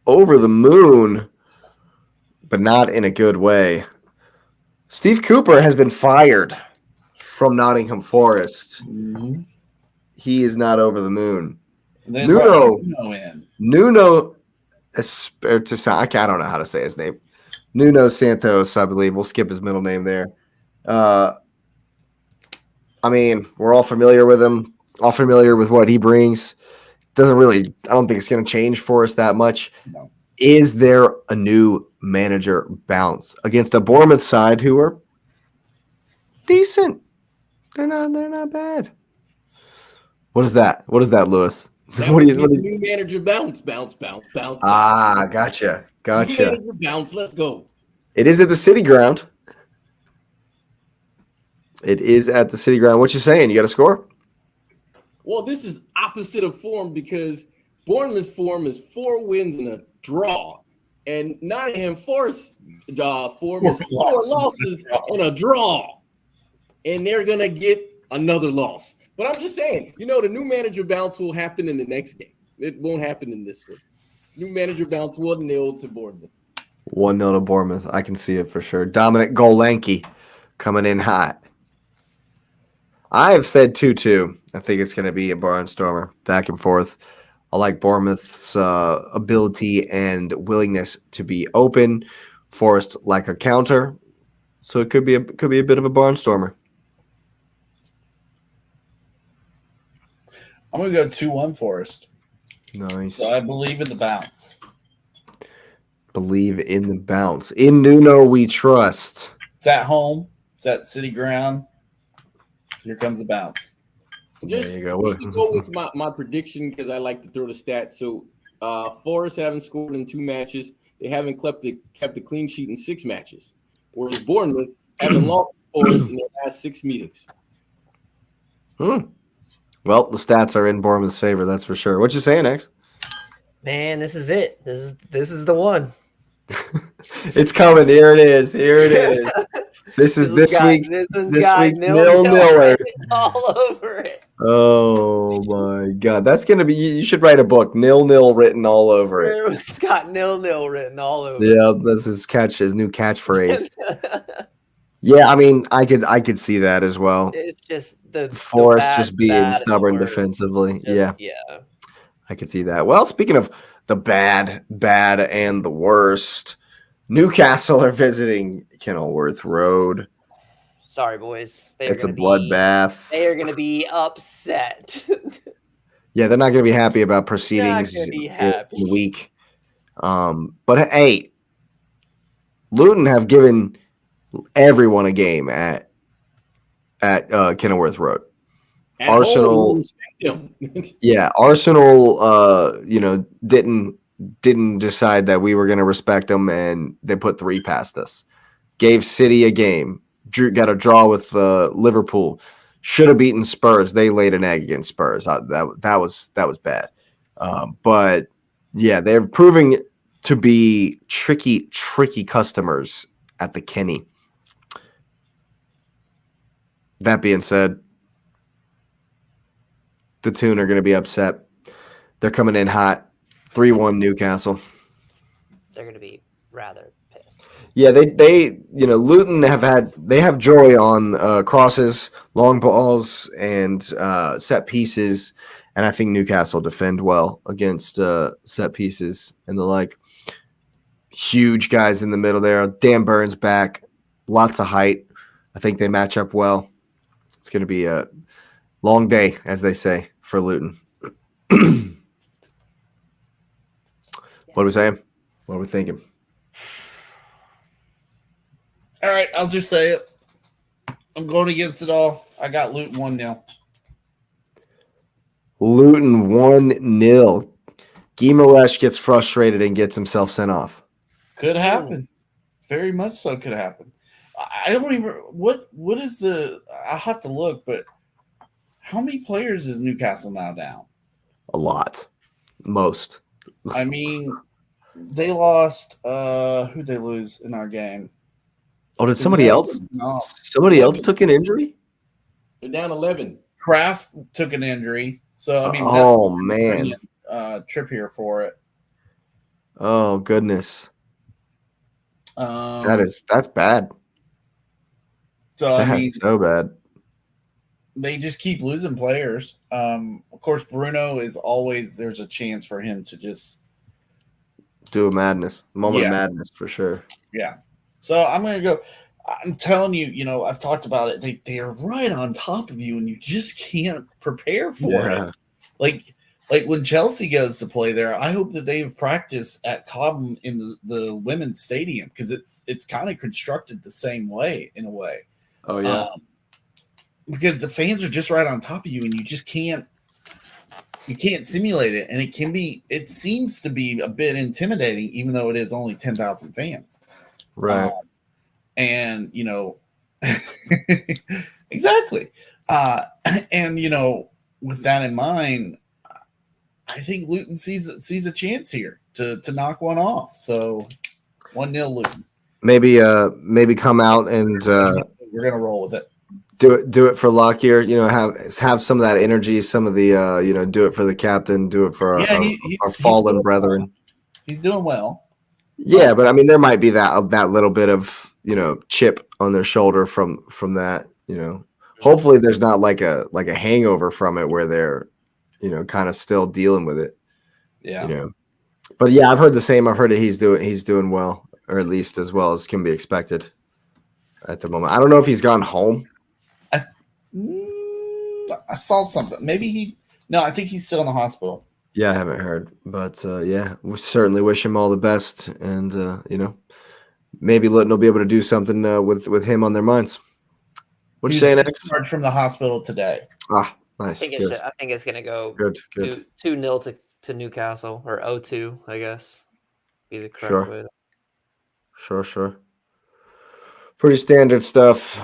over the moon, but not in a good way, Steve Cooper has been fired from Nottingham Forest. Mm-hmm. He is not over the moon. Nuno Espirito, I don't know how to say his name. Nuno Santos, I believe. We'll skip his middle name there. I mean, we're all familiar with him, all familiar with what he brings. I don't think it's going to change for us that much. No. Is there a new manager bounce against a Bournemouth side who are decent? They're not bad. What is that? What is that, Lewis? What is new manager bounce? Ah, gotcha. New manager bounce. Let's go. It is at the City Ground. What you saying? You got a score? Well, this is opposite of form because Bournemouth's form is 4 wins and a draw. And Nottingham Forest form is 4 losses and a draw. And they're going to get another loss. But I'm just saying, the new manager bounce will happen in the next game. It won't happen in this one. New manager bounce 1-0 to Bournemouth. 1-0 to Bournemouth. I can see it for sure. Dominic Golanke coming in hot. I have said 2-2. I think it's going to be a barnstormer, back and forth. I like Bournemouth's ability and willingness to be open. Forest like a counter, so it could be a bit of a barnstormer. I'm going to go 2-1 Forest. Nice. So I believe in the bounce. Believe in the bounce. In Nuno we trust. It's at home. It's at City Ground. Here comes the bounce. Just to go with my prediction because I like to throw the stats. So Forest haven't scored in 2 matches. They haven't kept a clean sheet in 6 matches. Whereas Bournemouth haven't lost Forest in their last 6 meetings. Well, the stats are in Bournemouth's favor, that's for sure. What you saying, X? Man, this is it. This is the one. It's coming. Here it is. This is this week's 0-0 all over it. Oh my God, that's gonna be. You should write a book. 0-0 written all over it. It's got 0-0 written all over. Yeah, this is his new catchphrase. Yeah, I mean, I could see that as well. It's just the Forest just being stubborn defensively. Yeah, I could see that. Well, speaking of the bad, and the worst, Newcastle are visiting Kenilworth Road. Sorry, boys. It's a bloodbath. They are going to be upset. Yeah, they're not going to be happy about proceedings in the week. But hey, Luton have given everyone a game at Kenilworth Road. Arsenal, Arsenal, didn't decide that we were going to respect them, and they put 3 past us. Gave City a game, got a draw with Liverpool. Should have beaten Spurs. They laid an egg against Spurs. That was bad. But yeah, they're proving to be tricky customers at the Kenny. That being said, the Toon are going to be upset. They're coming in hot. 3-1 Newcastle. They're going to be rather pissed. Yeah, they Luton have joy on crosses, long balls, and set pieces, and I think Newcastle defend well against set pieces and the like. Huge guys in the middle there. Dan Burns back, lots of height. I think they match up well. It's going to be a long day, as they say, for Luton. What are we saying? What are we thinking? All right, I'll just say it. I'm going against it all. I got Luton 1-0. Luton 1-0. Guimaraes gets frustrated and gets himself sent off. Could happen. Very much so could happen. I don't even what is the I'll have to look, but how many players is Newcastle now down? A lot. Most. I mean, they lost who'd they lose in our game? Oh, did somebody else? No. Somebody else took an injury? They're down 11. Kraft took an injury. So I mean man. Trippier for it. Oh goodness. That's bad. So That's so bad. They just keep losing players. Of course, Bruno is always there's a chance for him to just do a moment of madness for sure. Yeah. So I'm gonna go. I'm telling you, I've talked about it. They are right on top of you, and you just can't prepare for it. Like when Chelsea goes to play there, I hope that they've practiced at Cobham in the women's stadium because it's kind of constructed the same way in a way. Oh yeah. Because the fans are just right on top of you, and you just can't simulate it, and it seems to be a bit intimidating, even though it is only 10,000 fans. Right. And exactly. And with that in mind, I think Luton sees a chance here to knock one off. So 1-0 Luton. Maybe come out and we're gonna roll with it. Do it for Lockyer. Have some of that energy, some of the do it for the captain, do it for our fallen brethren. He's doing well. Yeah, but I mean, there might be that little bit of chip on their shoulder from that. Hopefully, there's not like a hangover from it where they're kind of still dealing with it. Yeah. But yeah, I've heard the same. I've heard that he's doing well, or at least as well as can be expected at the moment. I don't know if he's gone home. I saw something. I think he's still in the hospital. Yeah, I haven't heard, but yeah, we certainly wish him all the best, and maybe Luton will be able to do something with him on their minds. What are you saying, X? Discharged from the hospital today. Ah, nice. I think it's gonna go good. 2-0 to Newcastle, or 0-2, I guess, be the correct way. Sure. Pretty standard stuff.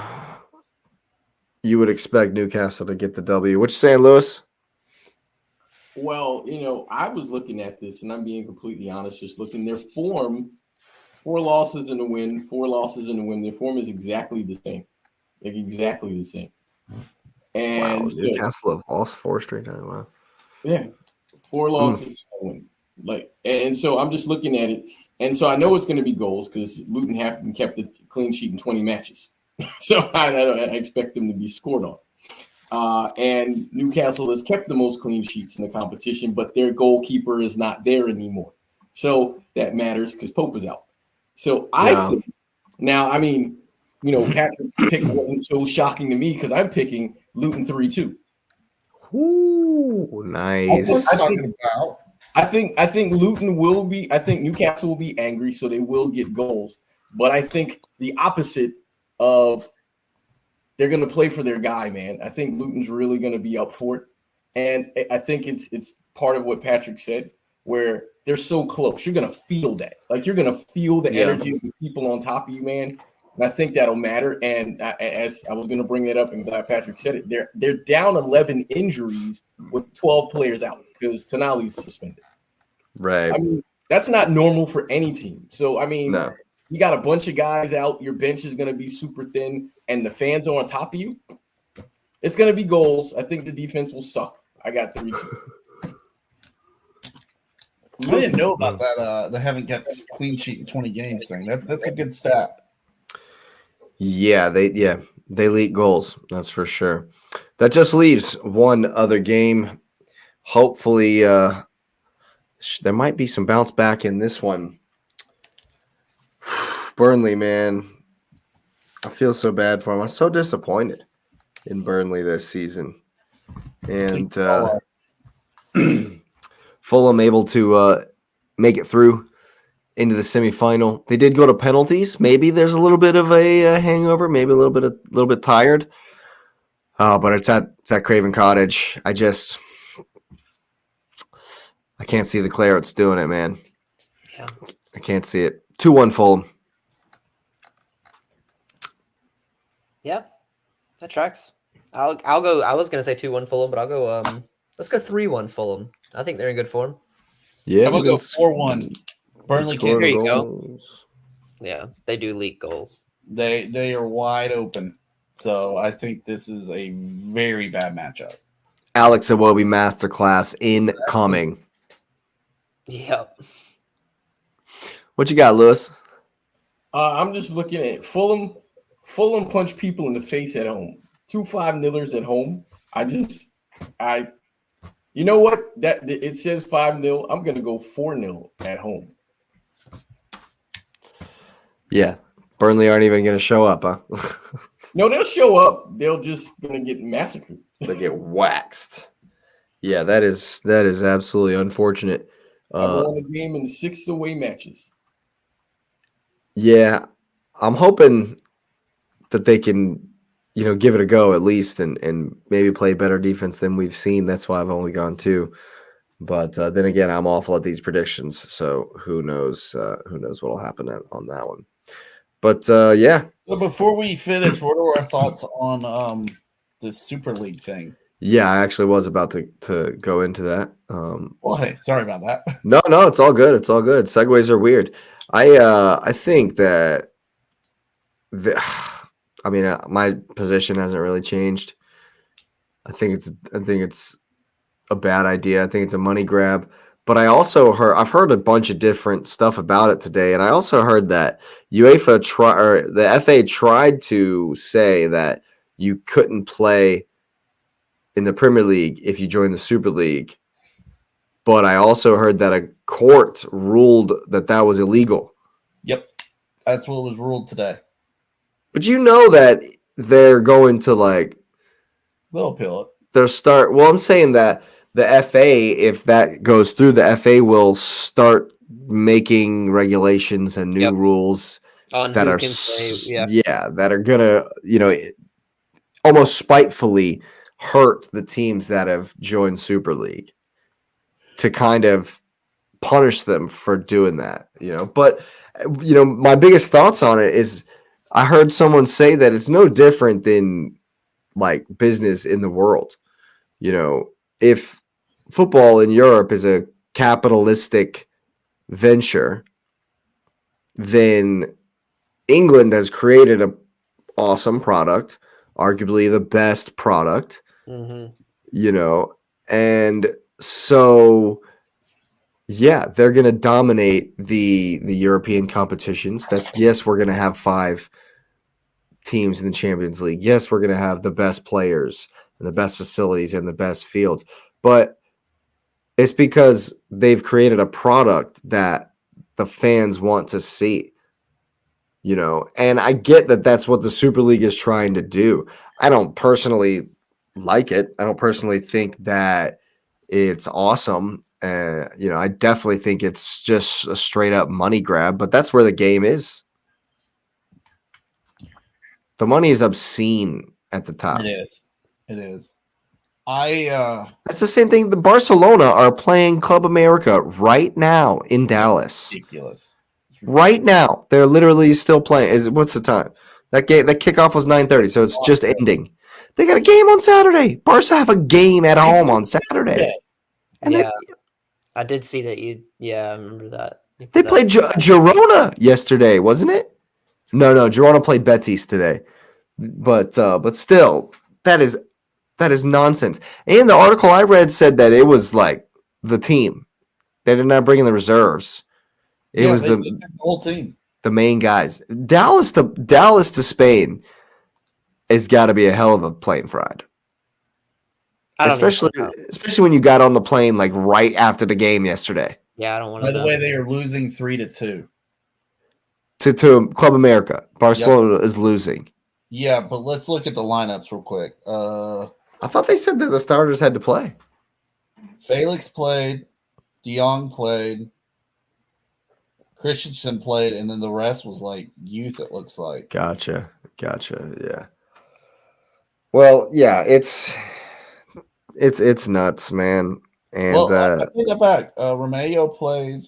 You would expect Newcastle to get the W. What you saying, Lewis? Well, I was looking at this, and I'm being completely honest, just looking their form, 4 losses and a win, 4 losses and a win. Their form is exactly the same. Like, exactly the same. And wow, Newcastle have lost 4 straight times. Wow. Yeah, 4 losses and a win. And so I'm just looking at it. And so I know it's going to be goals because Luton haven't kept the clean sheet in 20 matches. So I expect them to be scored on. And Newcastle has kept the most clean sheets in the competition, but their goalkeeper is not there anymore. So that matters because Pope is out. So I think now, I mean, Patrick's pick wasn't so shocking to me because I'm picking Luton 3-2. Ooh, nice. I think Luton will be. I think Newcastle will be angry, so they will get goals. But I think the opposite of they're going to play for their guy, man. I think Luton's really going to be up for it, and I think it's part of what Patrick said, where they're so close. You're going to feel that, like you're going to feel the energy of the people on top of you, man. And I think that'll matter. And as I was going to bring that up, and glad Patrick said it, they're down 11 injuries with 12 players out because Tonali's suspended. Right. I mean, that's not normal for any team. So, I mean, No. you got a bunch of guys out. Your bench is going to be super thin, and the fans are on top of you. It's going to be goals. I think the defense will suck. I got 3-2. I didn't know about that. They haven't kept clean sheet in 20 games thing. That's a good stat. Yeah, they leak goals. That's for sure. That just leaves one other game. Hopefully, there might be some bounce back in this one. Burnley, man, I feel so bad for him. I'm so disappointed in Burnley this season, and Fulham able to make it through into the semifinal. They did go to penalties. Maybe there's a little bit of a hangover. Maybe a little bit tired. But it's at Craven Cottage. I can't see the Clarets doing it, man. Yeah. I can't see it. 2-1 Fulham. Yeah, that tracks. I'll go. I was gonna say 2-1 Fulham, but I'll go. Let's go 3-1 Fulham. I think they're in good form. Yeah, I'm gonna go 4-1. Burnley can't. There you go. Yeah, they do leak goals. They are wide open. So I think this is a very bad matchup. Alex Iwobi masterclass incoming. Yep. What you got, Lewis? I'm just looking at Fulham. Fulham punch people in the face at home. 2 5-0ers at home. You know what? That it says 5-0. I'm gonna go 4-0 at home. Yeah, Burnley aren't even gonna show up, huh? No, they'll show up. They'll just gonna get massacred. They get waxed. Yeah, that is absolutely unfortunate. I won a game in 6 away matches. Yeah, I'm hoping that they can, give it a go at least and maybe play better defense than we've seen. That's why I've only gone 2. But then again, I'm awful at these predictions, so who knows what will happen on that one. But yeah. So before we finish, what are our thoughts on the Super League thing? Yeah, I actually was about to go into that. Well, hey, sorry about that. No, it's all good. It's all good. Segues are weird. I think that my position hasn't really changed. I think it's a bad idea. I think it's a money grab. But I've heard a bunch of different stuff about it today, and I also heard that the FA tried to say that you couldn't play in the Premier League if you join the Super League. But I also heard that a court ruled that was illegal. Yep, that's what was ruled today. But that they're going to They'll appeal it. I'm saying that the FA, if that goes through, the FA will start making regulations and new rules on that who are can play, that are gonna almost spitefully hurt the teams that have joined Super League to kind of punish them for doing that. But my biggest thoughts on it is I heard someone say that it's no different than business in the world. If football in Europe is a capitalistic venture, then England has created an awesome product, arguably the best product, and so they're going to dominate the European competitions. Yes, we're going to have 5 teams in the Champions League. Yes, we're going to have the best players and the best facilities and the best fields, but it's because they've created a product that the fans want to see, and I get that that's what the Super League is trying to do. I don't personally like it. I don't personally think that it's awesome. I definitely think it's just a straight up money grab, but that's where the game is. The money is obscene at the top. It is. That's the same thing. The Barcelona are playing Club America right now in Dallas. Ridiculous. Right now, they're literally still playing. What's the time? That kickoff was 9:30, so it's just ending. They got a game on Saturday. Barca have a game at home on Saturday. And I did see that I remember that. They played Girona yesterday, wasn't it? No, Girona played Betis today. But still, that is nonsense. And the article I read said that it was like the team. They did not bring in the reserves. It was the whole team. The main guys. Dallas to Spain has got to be a hell of a plane ride. Especially when you got on the plane like right after the game yesterday. Yeah, I don't want to. By the way, they are losing 3-2 to Club America. Barcelona is losing. Yeah, but let's look at the lineups real quick. I thought they said that the starters had to play. Felix played, De Jong played, Christensen played, and then the rest was like youth. It looks like. Gotcha. Yeah. Well, yeah, it's nuts, man. And I take that back. Romeo played.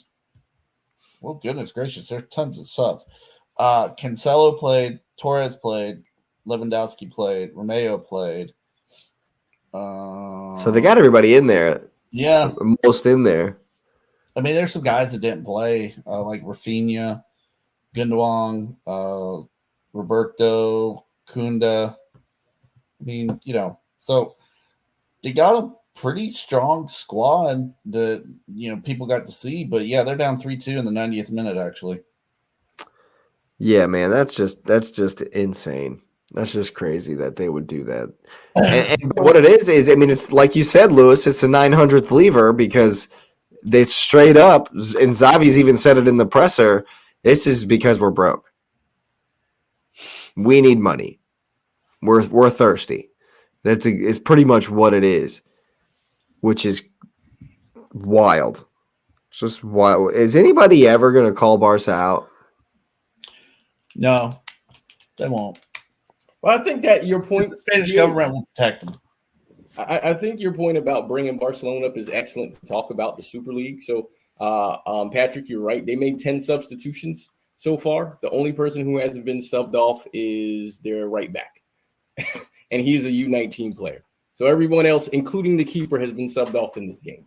Well, goodness gracious, there's tons of subs. Cancelo played, Torres played, Lewandowski played, Romeo played. So they got everybody in there. Yeah, most in there. I mean, there's some guys that didn't play, like Rafinha, Gundogan, Roberto, Kunda. I mean, so they got a pretty strong squad that people got to see. But yeah, they're down 3-2 in the 90th minute, actually. Yeah, man, that's just insane. That's just crazy that they would do that. And what it is, I mean, it's like you said, Lewis, it's a 900th lever because they straight up, and Xavi's even said it in the presser, this is because we're broke. We need money. We're thirsty. It's pretty much what it is, which is wild. It's just wild. Is anybody ever going to call Barca out? No, they won't. Well, I think that your point, the Spanish government will protect them. I think your point about bringing Barcelona up is excellent to talk about the Super League. So, Patrick, you're right. They made 10 substitutions so far. The only person who hasn't been subbed off is their right back, and he's a U19 player. So everyone else, including the keeper, has been subbed off in this game.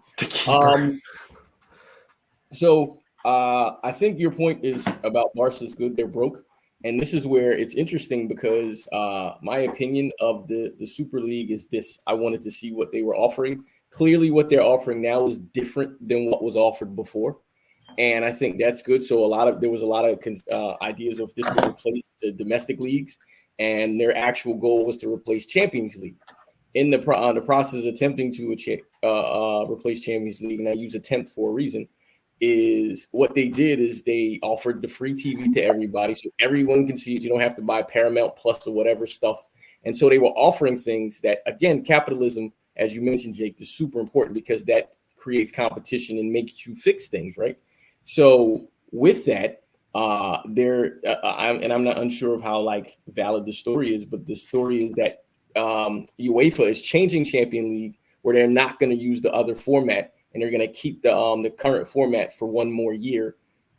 I think your point is about Barca's good. They're broke. And this is where it's interesting because my opinion of the Super League is this. I wanted to see what they were offering. Clearly, what they're offering now is different than what was offered before. And I think that's good. So there was a lot of ideas of this would replace the domestic leagues. And their actual goal was to replace Champions League. In the process of attempting to replace Champions League, and I use attempt for a reason, is what they did is they offered the free TV to everybody so everyone can see it. You don't have to buy Paramount Plus or whatever stuff. And so they were offering things that, again, capitalism, as you mentioned, Jake, is super important because that creates competition and makes you fix things, right? So with that, I'm not unsure of how valid the story is, but the story is that UEFA is changing Champions League where they're not going to use the other format. And they're going to keep the current format for one more year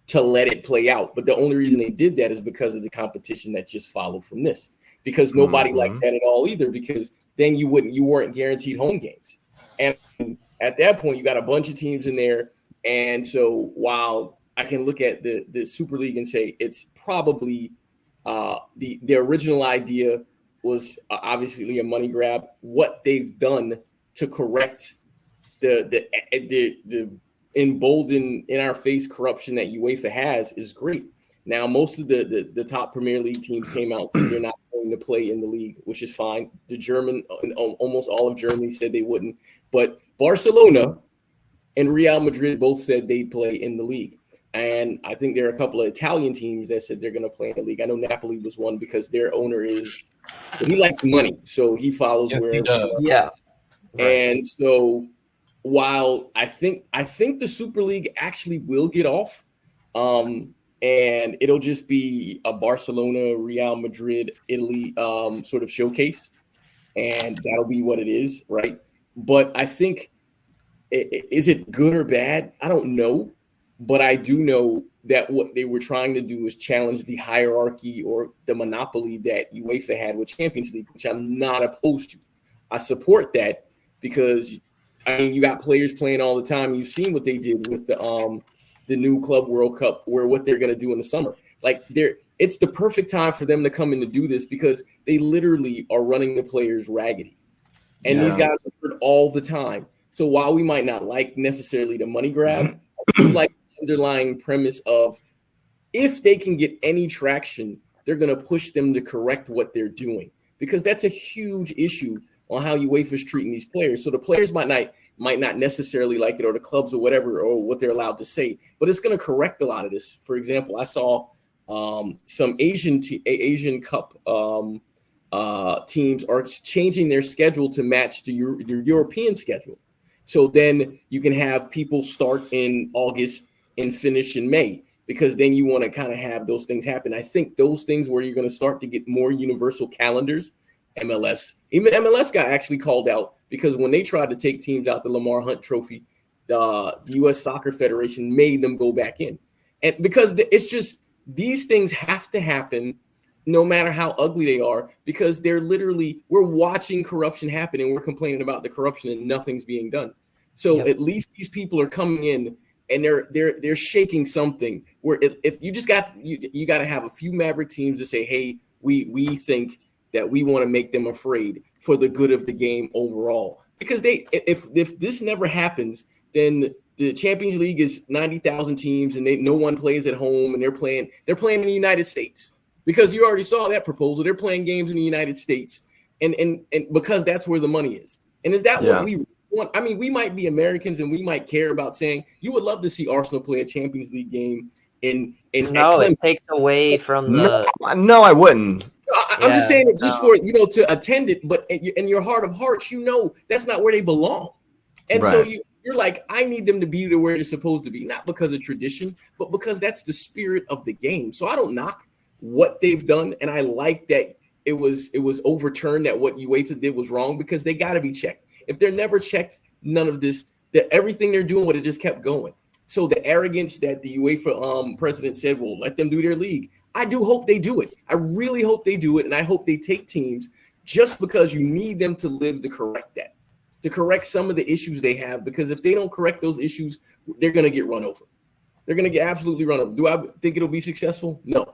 to let it play out. But the only reason they did that is because of the competition that just followed from this. Because nobody liked that at all either. Because then you weren't guaranteed home games. And at that point, you got a bunch of teams in there. And so while I can look at the Super League and say it's probably the original idea was obviously a money grab. What they've done to correct the emboldened in our face corruption that UEFA has is great. Now, most of the top Premier League teams came out and said they're not going to play in the league, which is fine. Almost all of Germany said they wouldn't, but Barcelona and Real Madrid both said they'd play in the league. And I think there are a couple of Italian teams that said they're going to play in the league. I know Napoli was one because their owner he likes money, so he follows where he does. Yeah. Right. And so while I think the Super League actually will get off, and it'll just be a Barcelona, Real Madrid, Italy sort of showcase, and that'll be what it is, right? But I think, is it good or bad? I don't know, but I do know that what they were trying to do is challenge the hierarchy or the monopoly that UEFA had with Champions League, which I'm not opposed to. I support that because, I mean, you got players playing all the time. You've seen what they did with the new Club World Cup, where what they're going to do in the summer. Like, it's the perfect time for them to come in to do this because they literally are running the players raggedy. And these guys are hurt all the time. So while we might not like necessarily the money grab, I do like the underlying premise of if they can get any traction, they're going to push them to correct what they're doing, because that's a huge issue on how UEFA's treating these players. So the players might not necessarily like it, or the clubs or whatever, or what they're allowed to say, but it's going to correct a lot of this. For example, I saw some Asian Cup teams are changing their schedule to match to your European schedule. So then you can have people start in August and finish in May, because then you want to kind of have those things happen. I think those things where you're going to start to get more universal calendars, even MLS got actually called out because when they tried to take teams out the Lamar Hunt Trophy, the U.S. Soccer Federation made them go back in. And because it's just, these things have to happen no matter how ugly they are, because we're watching corruption happen and we're complaining about the corruption and nothing's being done. So At least these people are coming in and they're shaking something where if you just got to have a few Maverick teams to say, hey, we think that we want to make them afraid for the good of the game overall. Because if this never happens, then the Champions League is 90,000 teams and no one plays at home, and they're playing in the United States. Because you already saw that proposal. They're playing games in the United States, and because that's where the money is. And is that what we want? I mean, we might be Americans and we might care about saying you would love to see Arsenal play a Champions League game in no, it takes away from the. No, I wouldn't. I'm just saying it just for to attend it, but in your heart of hearts, that's not where they belong. And so you're like, I need them to be where they're supposed to be, not because of tradition, but because that's the spirit of the game. So I don't knock what they've done, and I like that it was overturned, that what UEFA did was wrong, because they got to be checked. If they're never checked, none of this, that everything they're doing would have just kept going. So the arrogance that the UEFA president said, well, let them do their league. I do hope they do it. I really hope they do it, and I hope they take teams, just because you need them to live to correct that, to correct some of the issues they have, because if they don't correct those issues, they're going to get run over. They're going to get absolutely run over. Do I think it'll be successful? No.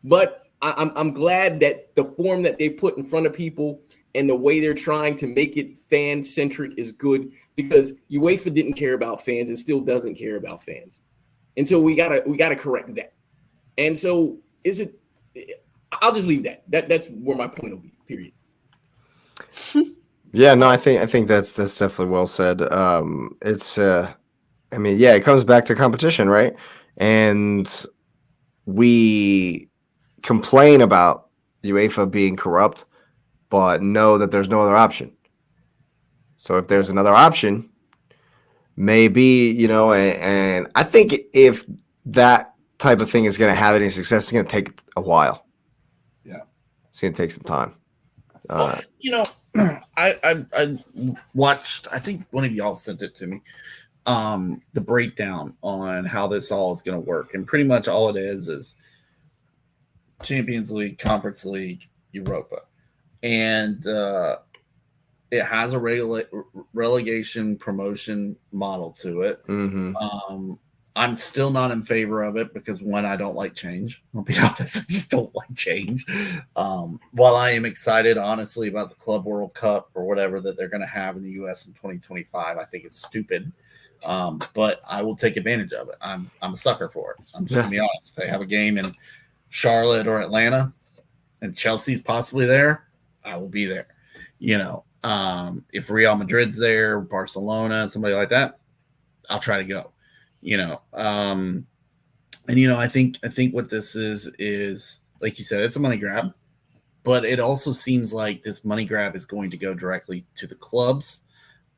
But I'm glad that the form that they put in front of people and the way they're trying to make it fan-centric is good, because UEFA didn't care about fans and still doesn't care about fans. And so we gotta correct that. And so I'll just leave that. That's where my point will be, period. Yeah, no, I think that's definitely well said. It comes back to competition, right? And we complain about UEFA being corrupt, but know that there's no other option. So if there's another option, maybe, and I think if that type of thing is going to have any success, it's going to take a while. Yeah. It's going to take some time. I watched, I think one of y'all sent it to me, the breakdown on how this all is going to work. And pretty much all it is Champions League, Conference League, Europa. And it has a relegation promotion model to it. Mm-hmm. I'm still not in favor of it because, one, I don't like change. I'll be honest, I just don't like change. While I am excited, honestly, about the Club World Cup or whatever that they're going to have in the U.S. in 2025, I think it's stupid. But I will take advantage of it. I'm a sucker for it. I'm just going to be honest. If they have a game in Charlotte or Atlanta and Chelsea's possibly there, I will be there. If Real Madrid's there, Barcelona, somebody like that, I'll try to go. I think what this is like you said, it's a money grab, but it also seems like this money grab is going to go directly to the clubs,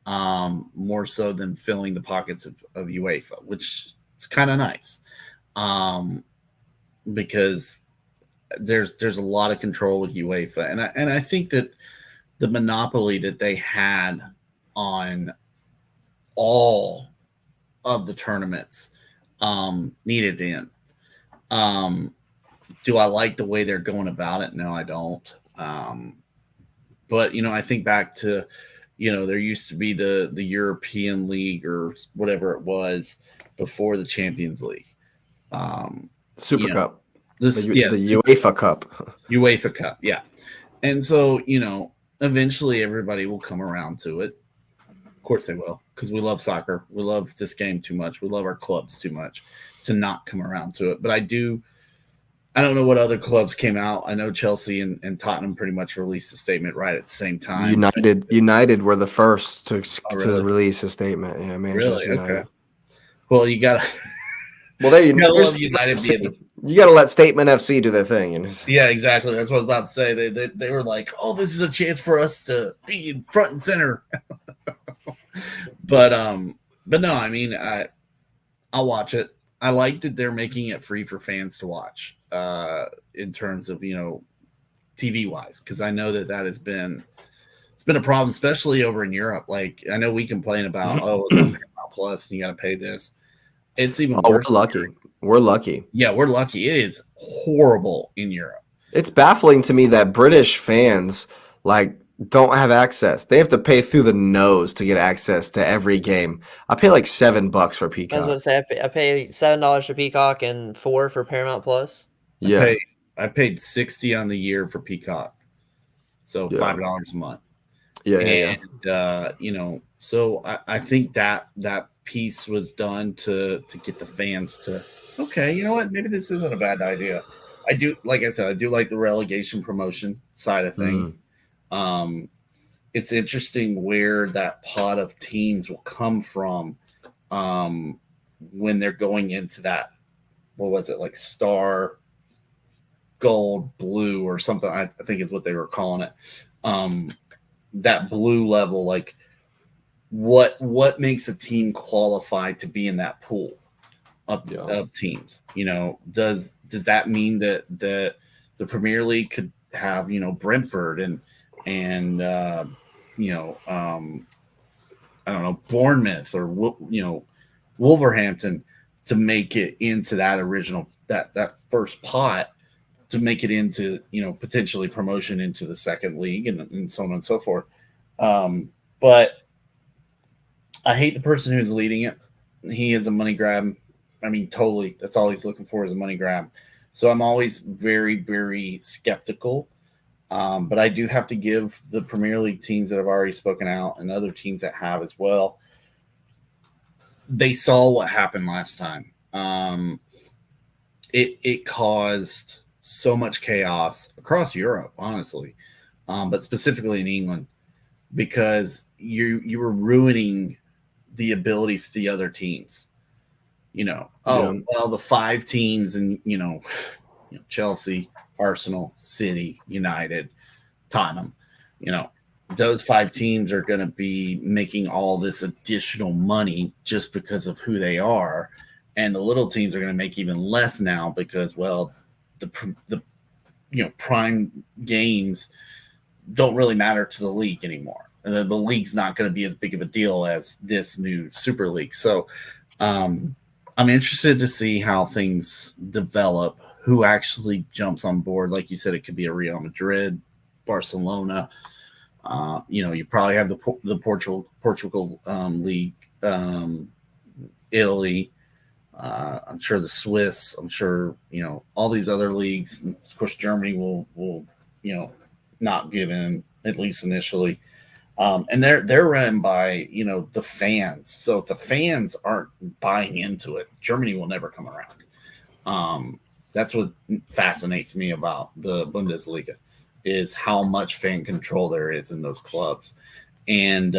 more so than filling the pockets of UEFA, which is kind of nice, because there's a lot of control with UEFA, and I think that the monopoly that they had on all of the tournaments needed to end. Do I like the way they're going about it? No, I don't. But I think back to, there used to be the European League or whatever it was before the Champions League. Super Cup. The UEFA Cup. UEFA Cup, yeah. And so, eventually everybody will come around to it. Of course they will, because we love soccer. We love this game too much. We love our clubs too much to not come around to it. But I don't know what other clubs came out. I know Chelsea and Tottenham pretty much released a statement right at the same time. United were the first to really? Release a statement. Yeah, Manchester United. Okay. Well, you got to. Well, there you love United being you got to let Statement FC do their thing. Yeah, exactly. That's what I was about to say. They were like, "Oh, this is a chance for us to be in front and center." but no, I mean, I'll watch it. I like that they're making it free for fans to watch. In terms of TV wise, because I know that has been a problem, especially over in Europe. Like I know we complain about it's on Paramount Plus and you got to pay this. It's even worse. We're lucky. Yeah, we're lucky. It is horrible in Europe. It's baffling to me that British fans don't have access. They have to pay through the nose to get access to every game. I pay like $7 for Peacock. I was going to say I pay $7 for Peacock and $4 for Paramount Plus. Yeah, I paid $60 on the year for Peacock, so $5 a month. Yeah, so I think that piece was done to get the fans to you know what, maybe this isn't a bad idea. I do, like I said, I do like the relegation promotion side of things. It's interesting where that pot of teams will come from when they're going into that. What was it, like Star? Gold, blue, or something, I think is what they were calling it. That blue level, like what makes a team qualified to be in that pool of teams? Does that mean that the Premier League could have Brentford and I don't know, Bournemouth or Wolverhampton to make it into that original that first pot, to make it into, potentially promotion into the second league and so on and so forth. But I hate the person who's leading it. He is a money grab. I mean, totally. That's all he's looking for is a money grab. So I'm always very, very skeptical. But I do have to give the Premier League teams that have already spoken out and other teams that have as well. They saw what happened last time. It caused so much chaos across Europe, honestly, but specifically in England, because you were ruining the ability for the other teams. Well, the 5 teams and Chelsea, Arsenal, City, United, Tottenham, those 5 teams are going to be making all this additional money just because of who they are, and the little teams are going to make even less now because, well, the prime games don't really matter to the league anymore. And the league's not going to be as big of a deal as this new Super League. So I'm interested to see how things develop, who actually jumps on board. Like you said, it could be a Real Madrid, Barcelona. You probably have the Portugal league, Italy. I'm sure the Swiss, I'm sure, all these other leagues. Of course, Germany will not give in, at least initially. And they're run by, the fans. So if the fans aren't buying into it, Germany will never come around. That's what fascinates me about the Bundesliga, is how much fan control there is in those clubs. And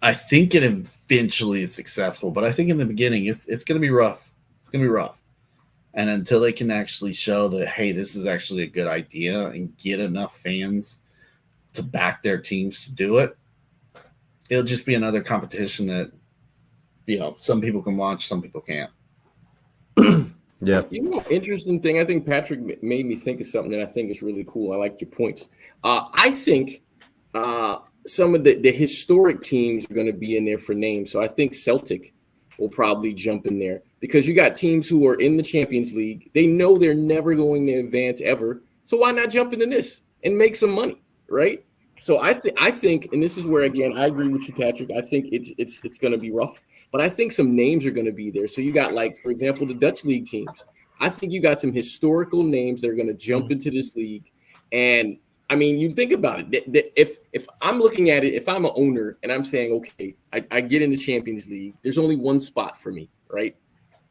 I think it eventually is successful, but I think in the beginning it's going to be rough. It's going to be rough. And until they can actually show that, hey, this is actually a good idea and get enough fans to back their teams to do it, it'll just be another competition that, some people can watch, some people can't. Yeah. Interesting thing. I think Patrick made me think of something that I think is really cool. I like your points. I think some of the historic teams are going to be in there for names. So I think Celtic will probably jump in there because you got teams who are in the Champions League. They know they're never going to advance ever. So why not jump into this and make some money, right? So I think, and this is where again I agree with you, Patrick. I think it's going to be rough, but I think some names are going to be there. So you got, like, for example, the Dutch league teams. I think you got some historical names that are going to jump into this league, and I mean, you think about it. If I'm looking at it, if I'm an owner and I'm saying, okay, I get in the Champions League, there's only one spot for me, right?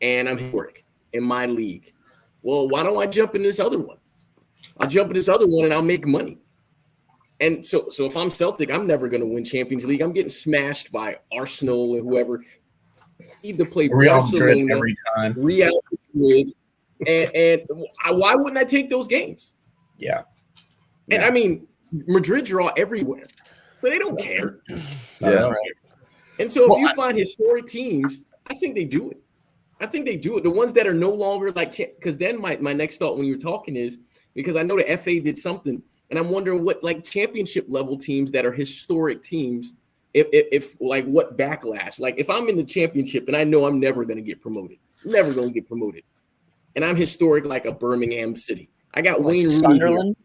And I'm historic in my league. Well, why don't I jump in this other one? I'll jump in this other one and I'll make money. And so if I'm Celtic, I'm never going to win Champions League. I'm getting smashed by Arsenal and whoever. I need to play Real Madrid Barcelona, every time. Real Madrid, and why wouldn't I take those games? Yeah. And I mean, Madrid draw everywhere, but they don't care. Yeah. And so if you find historic teams, I think they do it. I think they do it. The ones that are no longer like, because then my next thought when you were talking is, because I know the FA did something, and I'm wondering what, like, championship level teams that are historic teams, if like what backlash, like if I'm in the championship and I know I'm never going to get promoted, and I'm historic like a Birmingham City. I got Wayne Rooney Sunderland.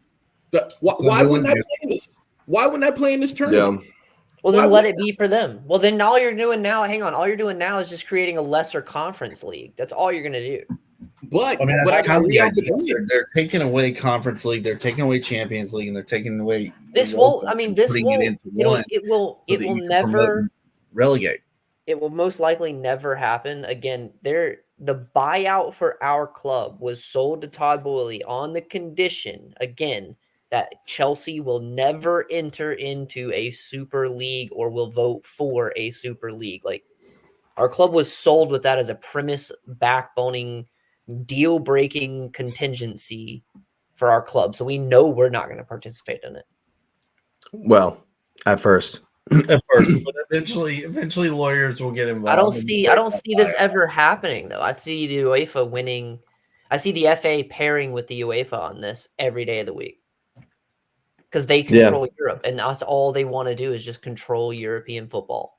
Why wouldn't I play in this? Why wouldn't I play in this tournament? Yeah. Well, then let it be for them. Well, then all you're doing now, all you're doing now is just creating a lesser conference league. That's all you're going to do. But I mean, but I that's kind of the got idea. They're taking away Conference League, they're taking away Champions League, and they're taking away It will never relegate. It will most likely never happen again. The buyout for our club was sold to Todd Boehly on the condition, again, that Chelsea will never enter into a Super League or will vote for a Super League. Like, our club was sold with that as a premise, backboning, deal-breaking contingency for our club. So we know we're not going to participate in it. Well, at first. But eventually lawyers will get involved. I don't see this ever happening, though. I see the UEFA winning. I see the FA pairing with the UEFA on this every day of the week because they control Europe, and that's all they want to do is just control European football.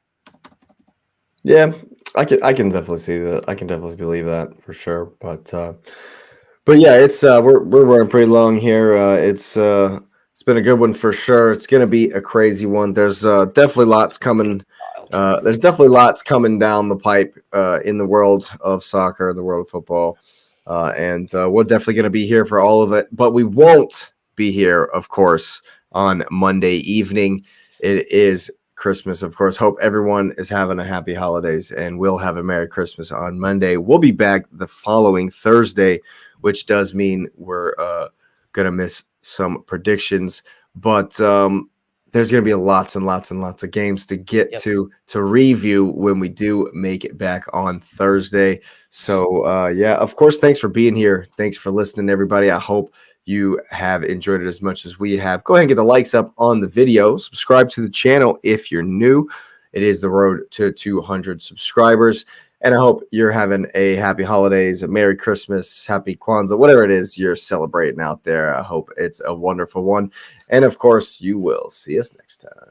Yeah, I can definitely see that. I can definitely believe that for sure. But yeah, it's we're running pretty long here. It's been a good one for sure. It's gonna be a crazy one. There's definitely lots coming. There's definitely lots coming down the pipe in the world of soccer, in the world of football, and we're definitely gonna be here for all of it. But we won't be here, of course, on Monday evening. It is Christmas, of course. Hope everyone is having a happy holidays, and we'll have a Merry Christmas on Monday. We'll be back the following Thursday, which does mean we're gonna miss some predictions, but there's gonna be lots and lots and lots of games to get to review when we do make it back on Thursday. So yeah, of course, thanks for being here. Thanks for listening, everybody. I hope you have enjoyed it as much as we have. Go ahead and get the likes up on the video. Subscribe to the channel if you're new. It is the road to 200 subscribers. And I hope you're having a happy holidays, a Merry Christmas, Happy Kwanzaa, whatever it is you're celebrating out there. I hope it's a wonderful one. And of course, you will see us next time.